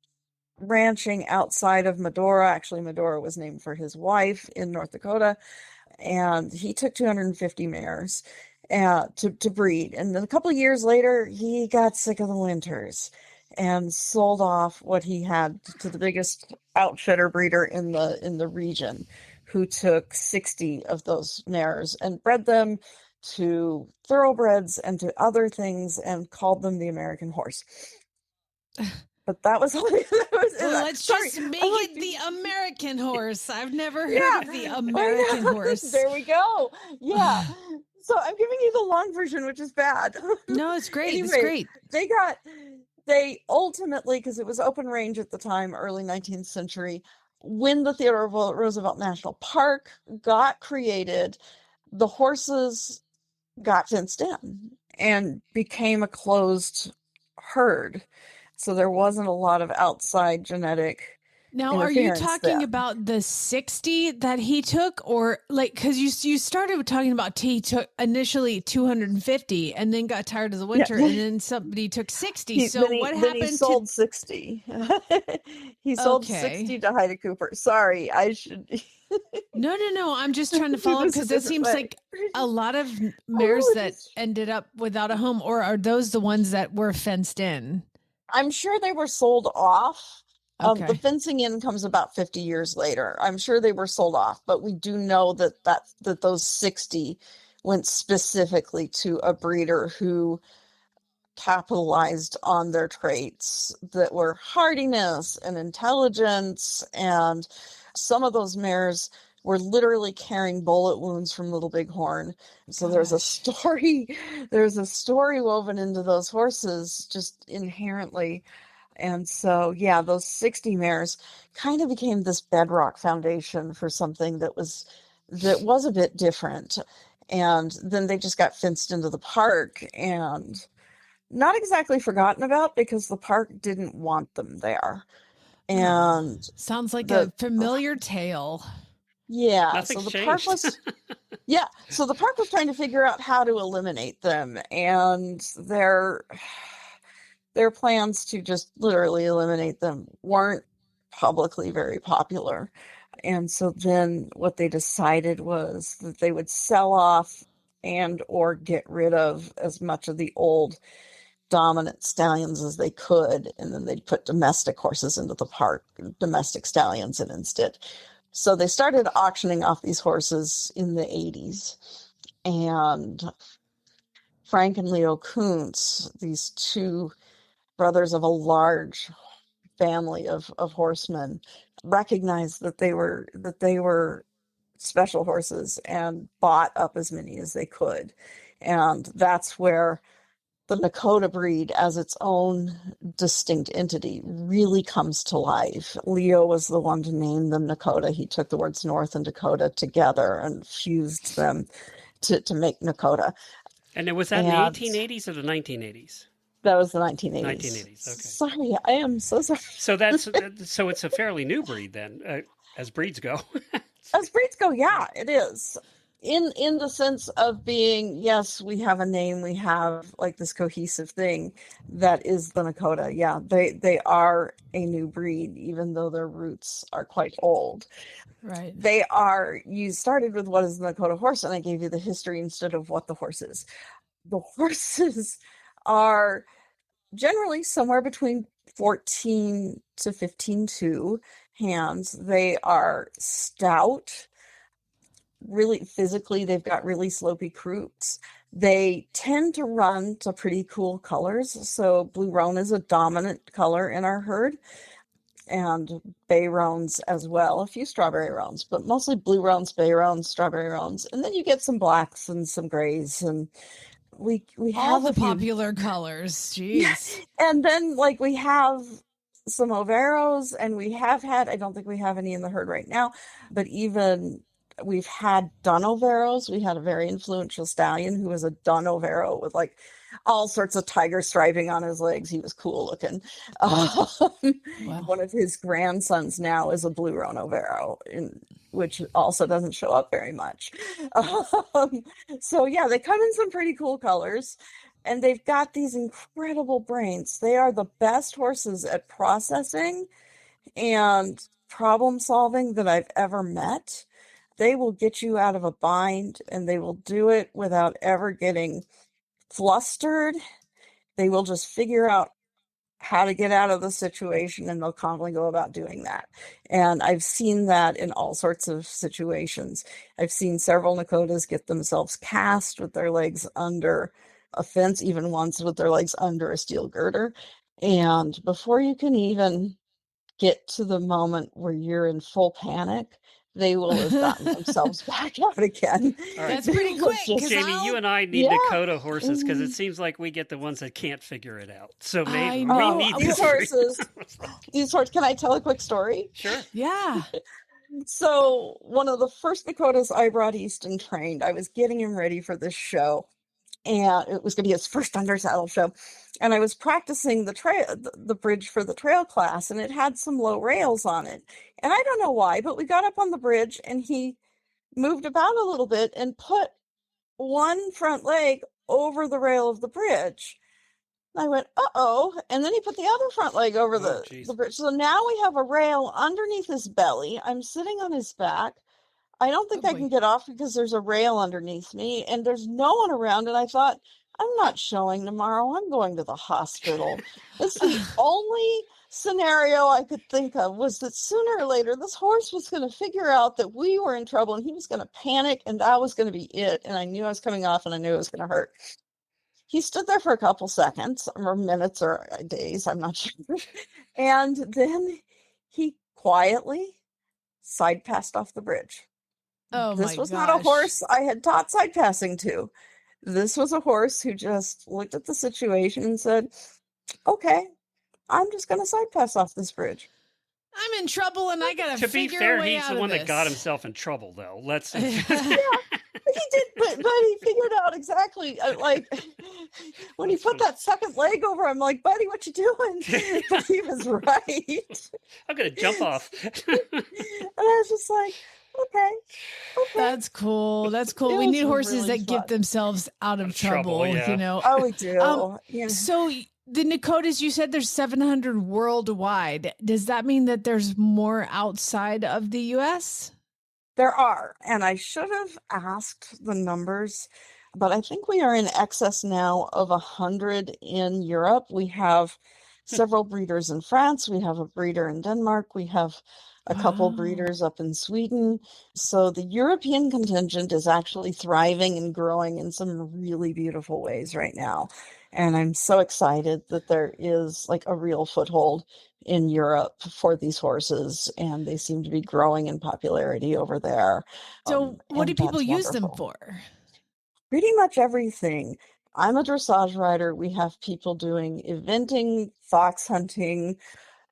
Speaker 8: ranching outside of Medora. Actually, Medora was named for his wife in North Dakota. And he took 250 mares to breed. And then a couple of years later, he got sick of the winters and sold off what he had to the biggest outfitter breeder in the region, who took 60 of those mares and bred them to thoroughbreds and to other things and called them the American horse. But that was only
Speaker 4: let's just make it the American horse. I've never heard of the American horse.
Speaker 8: There we go. Yeah. So I'm giving you the long version, which is bad.
Speaker 4: No, it's great.
Speaker 8: Anyway,
Speaker 4: it's great.
Speaker 8: They ultimately, because it was open range at the time, early 19th century, when the Theodore Roosevelt National Park got created, the horses got fenced in and became a closed herd. So there wasn't a lot of outside genetic
Speaker 4: Now, are you
Speaker 8: interference
Speaker 4: talking
Speaker 8: there.
Speaker 4: about the 60 that he took, or like, because you started talking about he took initially 250 and then got tired of the winter, and then somebody took 60. So what
Speaker 8: Then he
Speaker 4: happened
Speaker 8: sold
Speaker 4: to?
Speaker 8: 60. He sold
Speaker 4: Okay.
Speaker 8: 60 to Heidi Cooper. Sorry, I should.
Speaker 4: No. I'm just trying to
Speaker 8: do
Speaker 4: follow
Speaker 8: this
Speaker 4: because
Speaker 8: a
Speaker 4: it
Speaker 8: different
Speaker 4: seems
Speaker 8: way.
Speaker 4: like a lot of mares that
Speaker 8: Apologies.
Speaker 4: ended up without a home, or are those the ones that were fenced in?
Speaker 8: I'm sure they were sold off. The
Speaker 4: Okay.
Speaker 8: fencing in comes about 50 years later. I'm sure they were sold off, but we do know that those 60 went specifically to a breeder who capitalized on their traits that were hardiness and intelligence. And some of those mares were literally carrying bullet wounds from Little Bighorn. So there's a story woven into those horses just inherently. And so, yeah, those 60 mares kind of became this bedrock foundation for something that was a bit different. And then they just got fenced into the park and not exactly forgotten about because the park didn't want them there. And
Speaker 4: sounds like a familiar tale.
Speaker 8: Yeah,
Speaker 1: Nothing's
Speaker 8: so the park
Speaker 1: changed.
Speaker 8: was so the park was trying to figure out how to eliminate them, and their plans to just literally eliminate them weren't publicly very popular. And so then what they decided was that they would sell off and or get rid of as much of the old dominant stallions as they could, and then they'd put domestic horses into the park, domestic stallions in instead. So they started auctioning off these horses in the 80s. And Frank and Leo Kuntz, these two brothers of a large family of horsemen, recognized that they were special horses and bought up as many as they could. And that's where the Nokota breed as its own distinct entity really comes to life. Leo was the one to name them Nokota. He took the words North and Dakota together and fused them to make Nokota.
Speaker 1: And was that in the 1880s or the 1980s?
Speaker 8: That was the 1980s.
Speaker 1: 1980s, okay.
Speaker 8: Sorry, I am so sorry.
Speaker 1: So it's a fairly new breed then, as breeds go.
Speaker 8: As breeds go, yeah, it is. In the sense of being, yes, we have a name, we have like this cohesive thing that is the Nokota. Yeah, they are a new breed, even though their roots are quite old.
Speaker 4: Right.
Speaker 8: You started with what is the Nokota horse, and I gave you the history instead of what the horse is. The horses are generally somewhere between 14 to 15.2 hands. They are stout. Really physically, they've got really slopey croups. They tend to run to pretty cool colors. So blue roan is a dominant color in our herd, and bay roans as well. A few strawberry roans, but mostly blue roans, bay roans, strawberry roans, and then you get some blacks and some grays, and we
Speaker 4: all
Speaker 8: have
Speaker 4: the popular colors. Jeez.
Speaker 8: Yeah. And then like we have some overos, and we have had, I don't think we have any in the herd right now, but even we've had dun overos. We had a very influential stallion who was a dun overo with like all sorts of tiger striping on his legs. He was cool looking. Wow. One of his grandsons now is a blue roan overo, which also doesn't show up very much. So yeah, they come in some pretty cool colors, and they've got these incredible brains. They are the best horses at processing and problem solving that I've ever met. They will get you out of a bind, and they will do it without ever getting flustered. They will just figure out how to get out of the situation, and they'll calmly go about doing that. And I've seen that in all sorts of situations. I've seen several Nokotas get themselves cast with their legs under a fence, even once with their legs under a steel girder. And before you can even get to the moment where you're in full panic, they will have gotten themselves back out again.
Speaker 1: All right.
Speaker 4: That's pretty quick.
Speaker 1: Jamie, you and I need Nokota horses because it seems like we get the ones that can't figure it out. So maybe we need
Speaker 8: these horses. These horses. Can I tell a quick story?
Speaker 1: Sure.
Speaker 4: Yeah.
Speaker 8: So one of the first Nokotas I brought east and trained, I was getting him ready for this show. and it was going to be his first under saddle show. And I was practicing the bridge for the trail class, and it had some low rails on it. And I don't know why, but we got up on the bridge and he moved about a little bit and put one front leg over the rail of the bridge. I went, uh-oh. And then he put the other front leg over the bridge. So now we have a rail underneath his belly. I'm sitting on his back. I don't think I can get off because there's a rail underneath me and there's no one around. And I thought, I'm not showing tomorrow. I'm going to the hospital. It's the only scenario I could think of was that sooner or later this horse was going to figure out that we were in trouble and he was going to panic and that was going to be it. And I knew I was coming off and I knew it was going to hurt. He stood there for a couple seconds or minutes or days, I'm not sure. And then he quietly side passed off the bridge.
Speaker 4: Oh,
Speaker 8: this was not a horse I had taught side passing to. This was a horse who just looked at the situation and said, okay, I'm just going to side pass off this bridge.
Speaker 4: I'm in trouble and I got to figure a way out of this.
Speaker 1: To be fair, he's the one that got himself in trouble, though. Let's.
Speaker 8: Yeah, he did, but he figured out exactly, like, when he put that second leg over, I'm like, buddy, what you doing? But he was right.
Speaker 1: I'm going to jump off.
Speaker 8: And I was just like, okay.
Speaker 4: That's cool. That's cool. We need horses really that get themselves out of trouble,
Speaker 1: yeah.
Speaker 4: you know.
Speaker 8: Oh, we do. Yeah.
Speaker 4: So the Nokotas, you said there's 700 worldwide. Does that mean that there's more outside of the U.S.?
Speaker 8: There are, and I should have asked the numbers, but I think we are in excess now of 100 in Europe. We have several breeders in France. We have a breeder in Denmark. We have a couple breeders up in Sweden. So the European contingent is actually thriving and growing in some really beautiful ways right now. And I'm so excited that there is like a real foothold in Europe for these horses, and they seem to be growing in popularity over there.
Speaker 4: So what do people use them for?
Speaker 8: Pretty much everything. I'm a dressage rider. We have people doing eventing, fox hunting.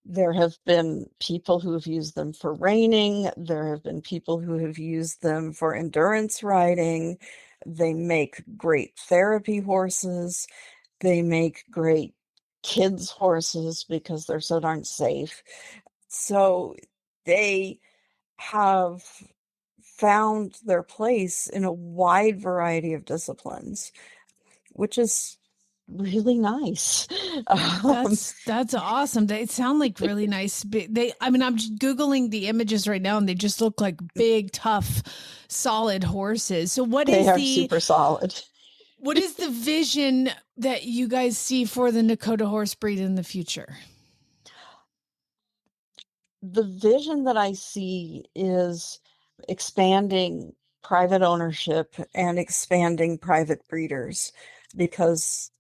Speaker 8: There have been people who have used them for reining. There have been people who have used them for endurance riding. They make great therapy horses. They make great kids' horses because they're so darn safe. So they have found their place in a wide variety of disciplines, which is really nice.
Speaker 4: That's awesome. They sound like really nice. I'm just Googling the images right now and they just look like big, tough, solid horses. So
Speaker 8: they are super solid.
Speaker 4: What is the vision that you guys see for the Nokota horse breed in the future?
Speaker 8: The vision that I see is expanding private ownership and expanding private breeders, because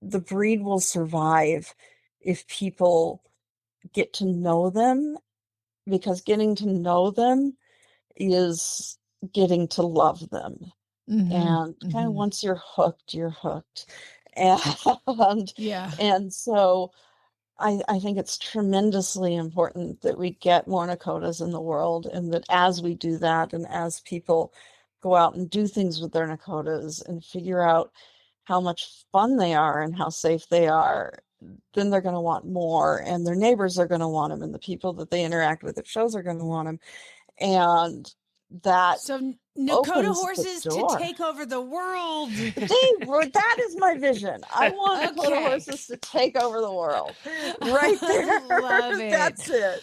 Speaker 8: the breed will survive if people get to know them, because getting to know them is getting to love them. Mm-hmm, and kind of once you're hooked, you're hooked. And so I think it's tremendously important that we get more Nokotas in the world, and that as we do that, and as people go out and do things with their Nokotas and figure out how much fun they are and how safe they are, then they're going to want more, and their neighbors are going to want them, and the people that they interact with at shows are going to want them. And that
Speaker 4: Nokota horses to take over the world.
Speaker 8: That is my vision. I want Nokota horses to take over the world. Right there.
Speaker 4: Love it.
Speaker 8: That's it.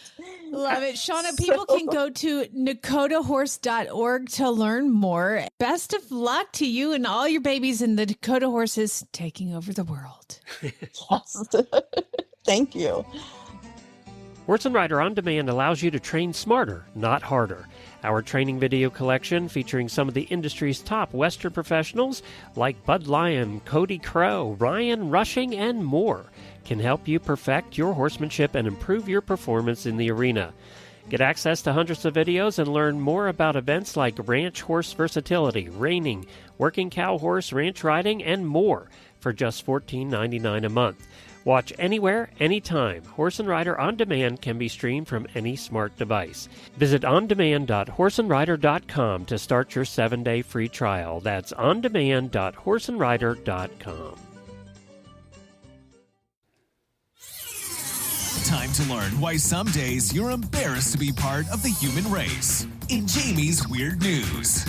Speaker 4: Love it. Shawna, people can go to NokotaHorse.org to learn more. Best of luck to you and all your babies and the Nokota horses taking over the world.
Speaker 8: Yes. Thank you.
Speaker 1: Horse and Rider On Demand allows you to train smarter, not harder. Our training video collection, featuring some of the industry's top Western professionals like Bud Lyon, Cody Crow, Ryan Rushing, and more, can help you perfect your horsemanship and improve your performance in the arena. Get access to hundreds of videos and learn more about events like ranch horse versatility, reining, working cow horse ranch riding, and more for just $14.99 a month. Watch anywhere, anytime. Horse and Rider On Demand can be streamed from any smart device. Visit ondemand.horseandrider.com to start your 7-day free trial. That's ondemand.horseandrider.com.
Speaker 7: Time to learn why some days you're embarrassed to be part of the human race. In Jamie's Weird News.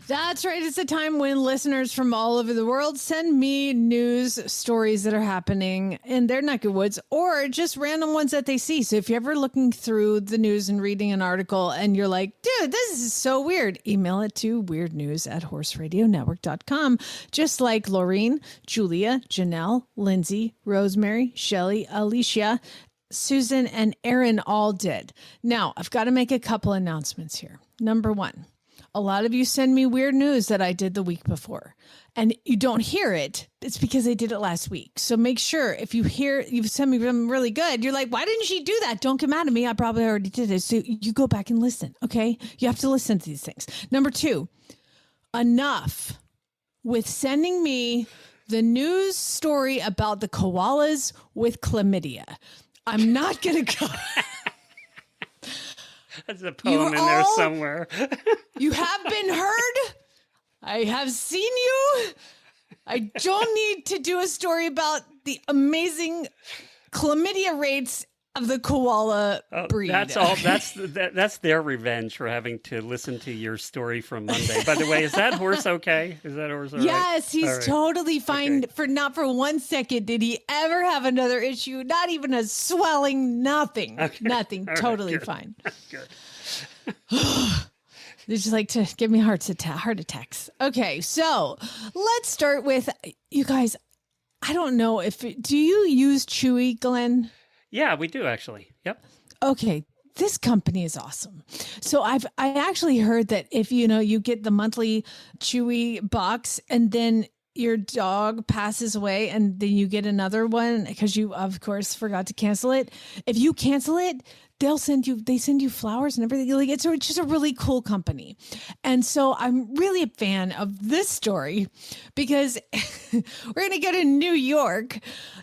Speaker 4: That's right. It's a time when listeners from all over the world send me news stories that are happening in their neck of woods or just random ones that they see. So if you're ever looking through the news and reading an article and you're like, dude, this is so weird, email it to weirdnews@horseradionetwork.com. Just like Laureen, Julia, Janelle, Lindsay, Rosemary, Shelley, Alicia, Susan, and Aaron all did. Now, I've got to make a couple announcements here. Number one. A lot of you send me weird news that I did the week before and you don't hear it. It's because I did it last week. So make sure if you hear, you've sent me something really good. You're like, why didn't she do that? Don't get mad at me. I probably already did it. So you go back and listen. Okay. You have to listen to these things. Number two, enough with sending me the news story about the koalas with chlamydia. I'm not going to go.
Speaker 1: There's a poem in there somewhere.
Speaker 4: You have been heard. I have seen you. I don't need to do a story about the amazing chlamydia rates of the koala breed.
Speaker 1: That's all. That's their revenge for having to listen to your story from Monday. By the way, is that horse okay? Is that horse all right?
Speaker 4: Yes, he's
Speaker 1: right.
Speaker 4: totally fine.
Speaker 1: Okay.
Speaker 4: Not for 1 second did he ever have another issue. Not even a swelling. Nothing.
Speaker 1: Okay.
Speaker 4: Nothing.
Speaker 1: All
Speaker 4: Totally
Speaker 1: right,
Speaker 4: fine.
Speaker 1: Good.
Speaker 4: They just like to give me heart attacks. Okay, so let's start with, you guys, I don't know do you use Chewy, Glenn?
Speaker 1: Yeah, we do actually. Yep.
Speaker 4: Okay, this company is awesome. So I actually heard that if you get the monthly Chewy box and then your dog passes away and then you get another one because you of course forgot to cancel it. If you cancel it, they send you flowers and everything. Like it's just a really cool company. And so I'm really a fan of this story because we're going to go to New York.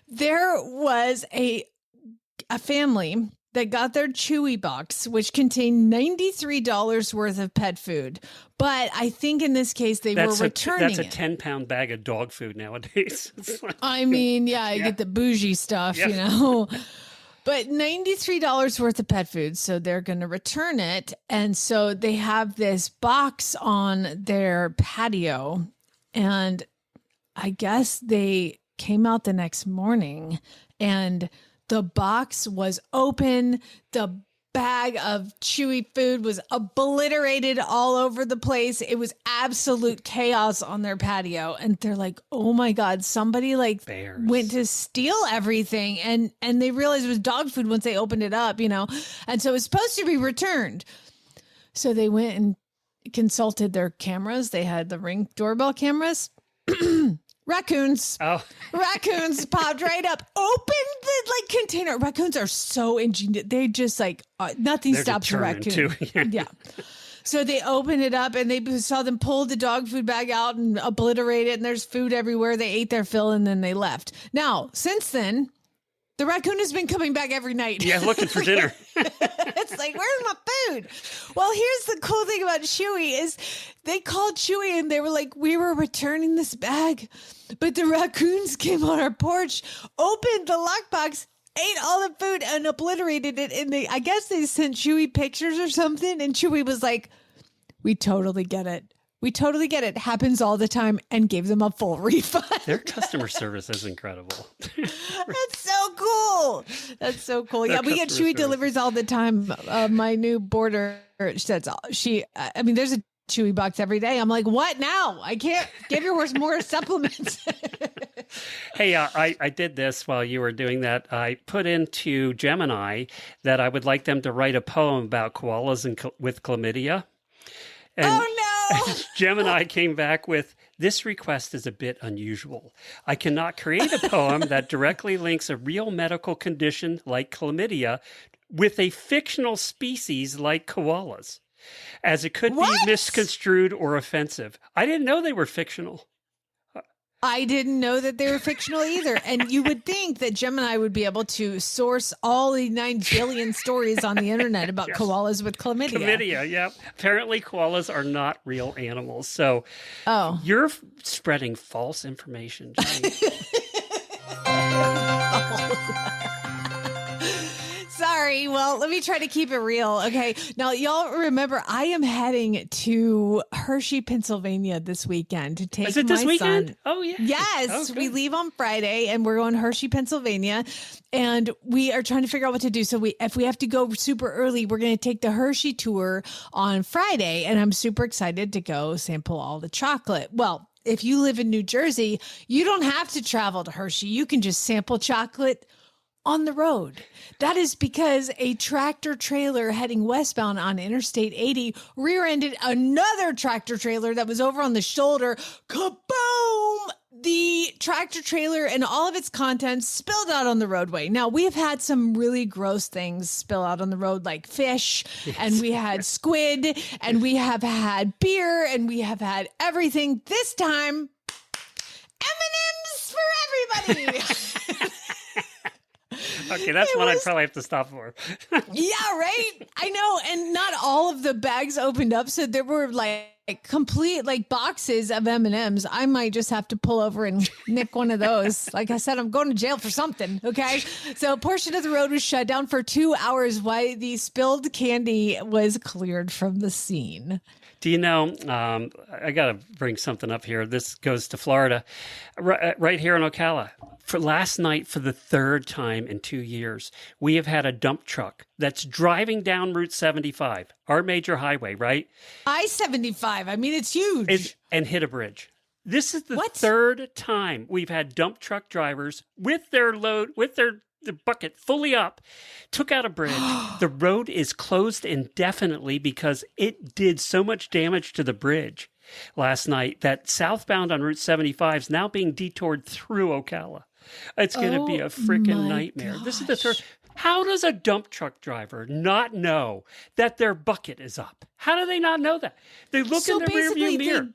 Speaker 4: There was a family that got their Chewy box, which contained $93 worth of pet food. But I think in this case, they were returning
Speaker 1: That's a 10-pound bag of dog food nowadays.
Speaker 4: I mean, yeah, you get the bougie stuff, But $93 worth of pet food. So they're going to return it. And so they have this box on their patio. And I guess they came out the next morning and the box was open. The bag of Chewy food was obliterated all over the place. It was absolute chaos on their patio. And they're like, oh my God, somebody went to steal everything. And they realized it was dog food once they opened it up, and so it was supposed to be returned. So they went and consulted their cameras. They had the Ring doorbell cameras. Raccoons. Oh. Raccoons popped right up. Opened the container. Raccoons are so ingenious. They just nothing stops a raccoon. Yeah. So they opened it up and they saw them pull the dog food bag out and obliterate it. And there's food everywhere. They ate their fill and then they left. Now, since then, the raccoon has been coming back every night.
Speaker 1: Yeah, looking for dinner.
Speaker 4: It's like, where's my food? Well, here's the cool thing about Chewy is they called Chewy and they were like, we were returning this bag, but the raccoons came on our porch, opened the lockbox, ate all the food and obliterated it. And I guess they sent Chewy pictures or something. And Chewy was like, we totally get it. We totally get it. Happens all the time, and gave them a full refund.
Speaker 1: Their customer service is incredible.
Speaker 4: That's so cool. That's so cool. Yeah, we get Chewy deliveries all the time. My new boarder says there's a Chewy box every day. I'm like, what now? I can't give your horse more supplements.
Speaker 1: Hey, I did this while you were doing that. I put into Gemini that I would like them to write a poem about koalas with chlamydia. And
Speaker 4: oh, no!
Speaker 1: Gemini came back with, this request is a bit unusual. I cannot create a poem that directly links a real medical condition like chlamydia with a fictional species like koalas, as it could be misconstrued or offensive. I didn't know they were fictional.
Speaker 4: I didn't know that they were fictional either. And you would think that Gemini would be able to source all the 9 billion stories on the internet about koalas with chlamydia.
Speaker 1: Chlamydia, yeah. Apparently koalas are not real animals. So you're spreading false information, Jenny.
Speaker 4: Sorry. Well, let me try to keep it real. Okay. Now, y'all remember, I am heading to Hershey, Pennsylvania this weekend to take
Speaker 1: Is it this
Speaker 4: my
Speaker 1: weekend?
Speaker 4: son.
Speaker 1: Oh, yeah.
Speaker 4: Yes.
Speaker 1: Oh,
Speaker 4: we
Speaker 1: good.
Speaker 4: leave on Friday and we're going to Hershey, Pennsylvania. And we are trying to figure out what to do. So if we have to go super early, we're going to take the Hershey tour on Friday. And I'm super excited to go sample all the chocolate. Well, if you live in New Jersey, you don't have to travel to Hershey. You can just sample chocolate on the road. That is because a tractor trailer heading westbound on Interstate 80 rear-ended another tractor trailer that was over on the shoulder. Kaboom! The tractor trailer and all of its contents spilled out on the roadway. Now, we have had some really gross things spill out on the road, like fish, and we had squid, and we have had beer, and we have had everything. This time, M&Ms for everybody.
Speaker 1: Okay, that's one I'd probably have to stop for.
Speaker 4: Yeah, right? I know. And not all of the bags opened up. So there were like complete like boxes of M&Ms. I might just have to pull over and nick one of those. Like I said, I'm going to jail for something. Okay. So a portion of the road was shut down for 2 hours while the spilled candy was cleared from the scene.
Speaker 1: Do you know, I got to bring something up here. This goes to Florida, right here in Ocala. For last night, for the third time in 2 years, we have had a dump truck that's driving down Route 75, our major highway, right?
Speaker 4: I-75. I mean, it's huge.
Speaker 1: And hit a bridge. This is the third time we've had dump truck drivers with their load, with their bucket fully up, took out a bridge. The road is closed indefinitely because it did so much damage to the bridge last night that southbound on Route 75 is now being detoured through Ocala. It's going to be a freaking nightmare.
Speaker 4: Gosh.
Speaker 1: This is the third. How does a dump truck driver not know that their bucket is up? How do they not know that? They look in the rearview mirror.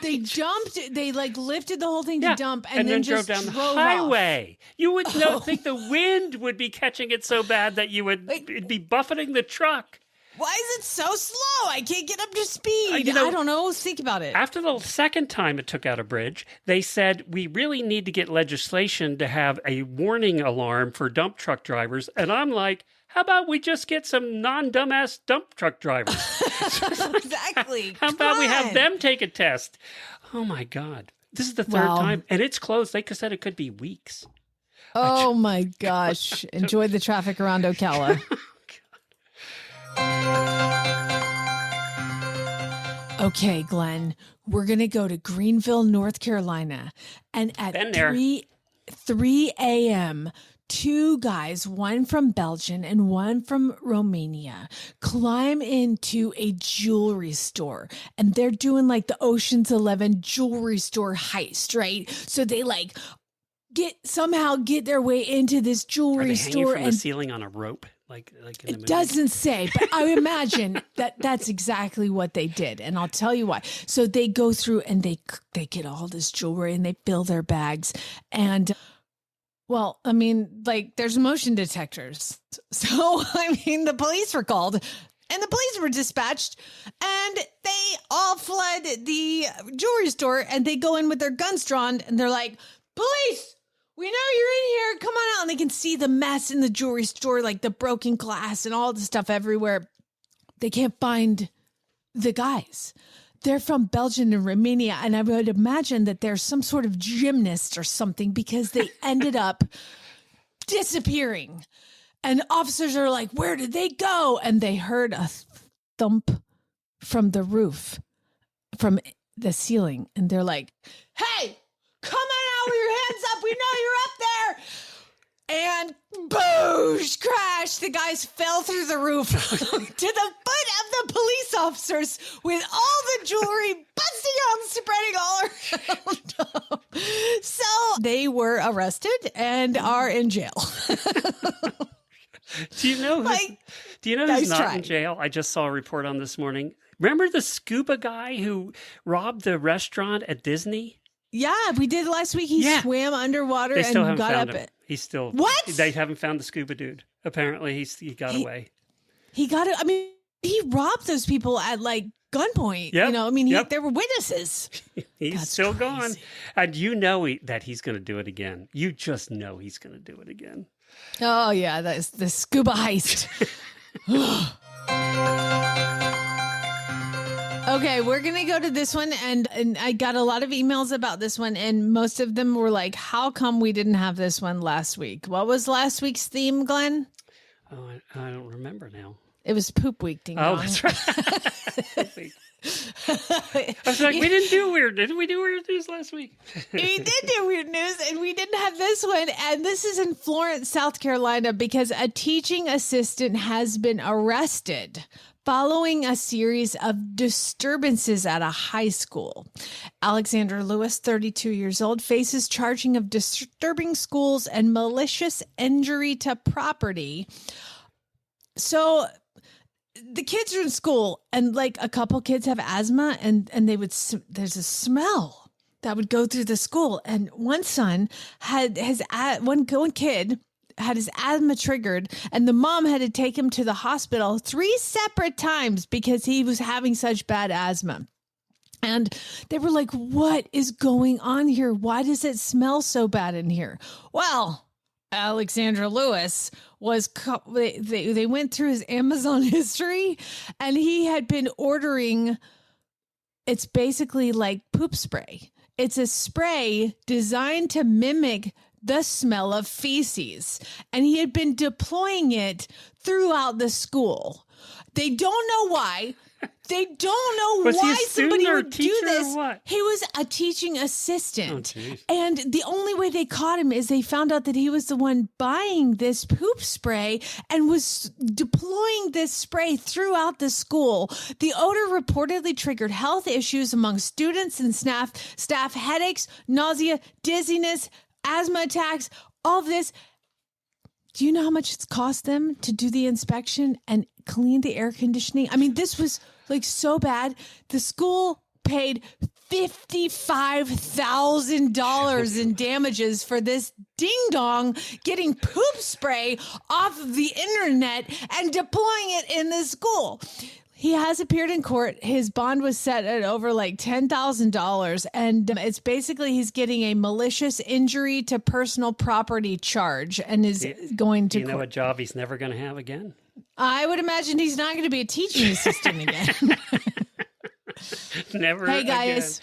Speaker 4: They jumped, they like lifted the whole thing to dump and then
Speaker 1: drove
Speaker 4: just
Speaker 1: down the
Speaker 4: drove
Speaker 1: highway. You would think the wind would be catching it so bad that it'd be buffeting the truck.
Speaker 4: Why is it so slow? I can't get up to speed. I don't know. Think about it.
Speaker 1: After the second time it took out a bridge, they said, we really need to get legislation to have a warning alarm for dump truck drivers. And I'm like, how about we just get some non-dumbass dump truck drivers?
Speaker 4: Exactly.
Speaker 1: How about we have them take a test? Oh, my God. This is the third time, and it's closed. They said it could be weeks.
Speaker 4: Oh, my gosh. Enjoy the traffic around Ocala. Okay, Glenn, we're going to go to Greenville, North Carolina. And at 3 a.m., 2 guys, one from Belgium and one from Romania, climb into a jewelry store. And they're doing like the Ocean's 11 jewelry store heist, right? So they like somehow get their way into this jewelry store.
Speaker 1: From the ceiling on a rope? Like in the movie?
Speaker 4: It doesn't say, but I imagine that's exactly what they did. And I'll tell you why. So they go through and they get all this jewelry and they fill their bags. And, well, I mean, like there's motion detectors. So, I mean, the police were called and the police were dispatched and they all fled the jewelry store and they go in with their guns drawn and they're like, police! We know you're in here. Come on out. And they can see the mess in the jewelry store, like the broken glass and all the stuff everywhere. They can't find the guys. They're from Belgium and Romania. And I would imagine that they're some sort of gymnast or something because they ended up disappearing. And officers are like, where did they go? And they heard a thump from the roof, from the ceiling. And they're like, hey, come on out with your hands up. We know you're up there. And boosh, crash. The guys fell through the roof to the foot of the police officers with all the jewelry busting out, spreading all around. So they were arrested and are in jail.
Speaker 1: Do you know who's not in jail? I just saw a report on this morning. Remember the scuba guy who robbed the restaurant at Disney?
Speaker 4: Yeah, we did last week. He swam underwater
Speaker 1: They still
Speaker 4: and
Speaker 1: haven't
Speaker 4: got
Speaker 1: found
Speaker 4: up.
Speaker 1: him. He's still
Speaker 4: What?
Speaker 1: They haven't found the scuba dude. Apparently, he got away.
Speaker 4: He got it. I mean, he robbed those people at like gunpoint.
Speaker 1: Yep.
Speaker 4: You know, I mean,
Speaker 1: Yep.
Speaker 4: there were witnesses.
Speaker 1: He's
Speaker 4: That's
Speaker 1: still
Speaker 4: crazy.
Speaker 1: gone, and you know that he's going to do it again. You just know he's going to do it again.
Speaker 4: Oh yeah, that is the scuba heist. Okay, we're going to go to this one, and I got a lot of emails about this one, and most of them were like, how come we didn't have this one last week? What was last week's theme, Glenn?
Speaker 1: Oh, I don't remember now.
Speaker 4: It was poop week, ding
Speaker 1: Oh,
Speaker 4: dong.
Speaker 1: that's right. I was like, we didn't do weird. Didn't we do weird news last week?
Speaker 4: We did do weird news, and we didn't have this one. And this is in Florence, South Carolina, because a teaching assistant has been arrested following a series of disturbances at a high school. Alexander Lewis, 32 years old, faces charging of disturbing schools and malicious injury to property. So the kids are in school, and like a couple kids have asthma, and there's a smell that would go through the school. And one son had one kid had his asthma triggered, and the mom had to take him to the hospital 3 separate times because he was having such bad asthma. And they were like, what is going on here? Why does it smell so bad in here? Well, Alexandra Lewis they went through his Amazon history, and he had been ordering, it's basically like poop spray. It's a spray designed to mimic the smell of feces, and he had been deploying it throughout the school. They don't know why. They don't know
Speaker 1: Was he a
Speaker 4: why
Speaker 1: student
Speaker 4: somebody
Speaker 1: or a
Speaker 4: would do
Speaker 1: teacher or
Speaker 4: this.
Speaker 1: what?
Speaker 4: He was a teaching assistant.
Speaker 1: Oh, geez.
Speaker 4: And the only way they caught him is they found out that he was the one buying this poop spray and was deploying this spray throughout the school. The odor reportedly triggered health issues among students and staff headaches, nausea, dizziness, asthma attacks, all of this. Do you know how much it's cost them to do the inspection and clean the air conditioning? I mean, this was like so bad. The school paid $55,000 in damages for this ding dong getting poop spray off of the internet and deploying it in the school. He has appeared in court. His bond was set at over like $10,000. And it's basically he's getting a malicious injury to personal property charge and is going to
Speaker 1: Do you know
Speaker 4: court.
Speaker 1: a job he's never going to have again?
Speaker 4: I would imagine he's not going to be a teaching assistant again.
Speaker 1: Never
Speaker 4: Hey guys,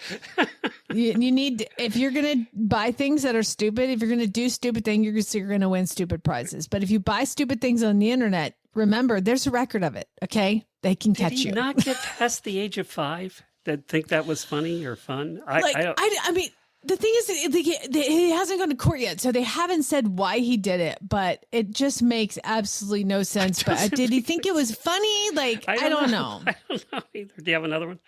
Speaker 4: you need, if you're going to buy things that are stupid, if you're going to do stupid things, you're going to win stupid prizes. But if you buy stupid things on the internet, remember, there's a record of it. Okay. They can catch
Speaker 1: Did he
Speaker 4: you.
Speaker 1: not get past the age of 5 that think that was funny or fun? I
Speaker 4: mean, the thing is that he hasn't gone to court yet, so they haven't said why he did it, but it just makes absolutely no sense. But did he think it was funny? Like, I don't know.
Speaker 1: I don't know either. Do you have another one?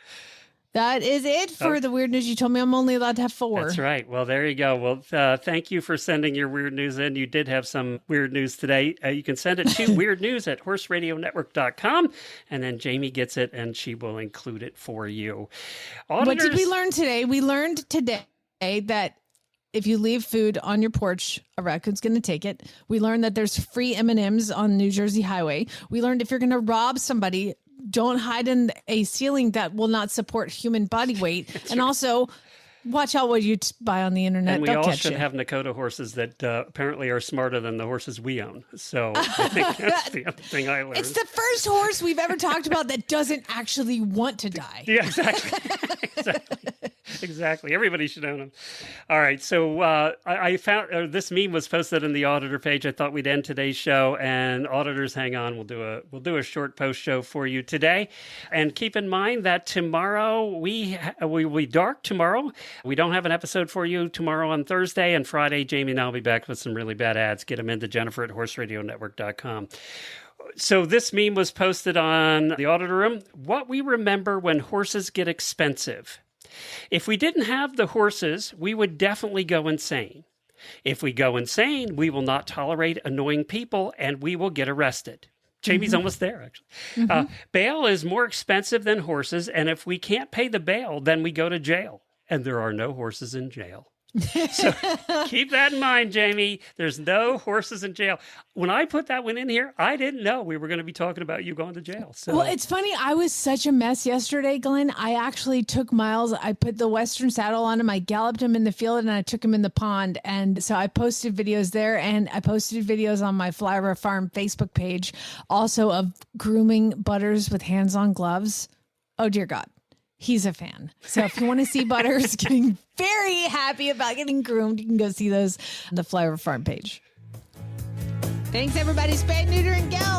Speaker 4: That is it for the weird news. You told me I'm only allowed to have 4.
Speaker 1: That's right. Well, there you go. Well, thank you for sending your weird news in. You did have some weird news today. You can send it to weirdnews@horseradionetwork.com, and then Jamie gets it, and she will include it for you.
Speaker 4: What did we learn today? We learned today that if you leave food on your porch, a raccoon's going to take it. We learned that there's free M&Ms on New Jersey Highway. We learned if you're going to rob somebody, don't hide in a ceiling that will not support human body weight. And also, watch out what you buy on the internet.
Speaker 1: And we
Speaker 4: They'll
Speaker 1: all
Speaker 4: catch
Speaker 1: should
Speaker 4: you.
Speaker 1: have Nokota horses that apparently are smarter than the horses we own. So I think that's the other thing I learned.
Speaker 4: It's the first horse we've ever talked about that doesn't actually want to die.
Speaker 1: Yeah, exactly. Exactly. Everybody should own them. All right. So I found this meme was posted in the auditor page. I thought we'd end today's show, and auditors, hang on. We'll do a short post show for you today. And keep in mind that tomorrow we will be dark tomorrow. We don't have an episode for you tomorrow on Thursday, and Friday, Jamie and I will be back with some really bad ads. Get them into Jennifer@horseradionetwork.com. So this meme was posted on the auditor room. What we remember when horses get expensive. If we didn't have the horses, we would definitely go insane. If we go insane, we will not tolerate annoying people and we will get arrested. Jamie's almost there, actually. Bail is more expensive than horses, and if we can't pay the bail, then we go to jail. and there are no horses in jail. So keep that in mind, Jamie. There's no horses in jail. When I put that one in here, I didn't know we were going to be talking about you going to jail. So,
Speaker 4: well, it's funny. I was such a mess yesterday, Glenn. I actually took Miles. I put the Western saddle on him. I galloped him in the field and I took him in the pond. And so I posted videos there, and I posted videos on my Flyover Farm Facebook page also of grooming Butters with hands-on gloves. Oh, dear God. He's a fan. So if you want to see Butters getting very happy about getting groomed, you can go see those on the Flyover Farm page. Thanks, everybody. Spay, neuter, and gallop.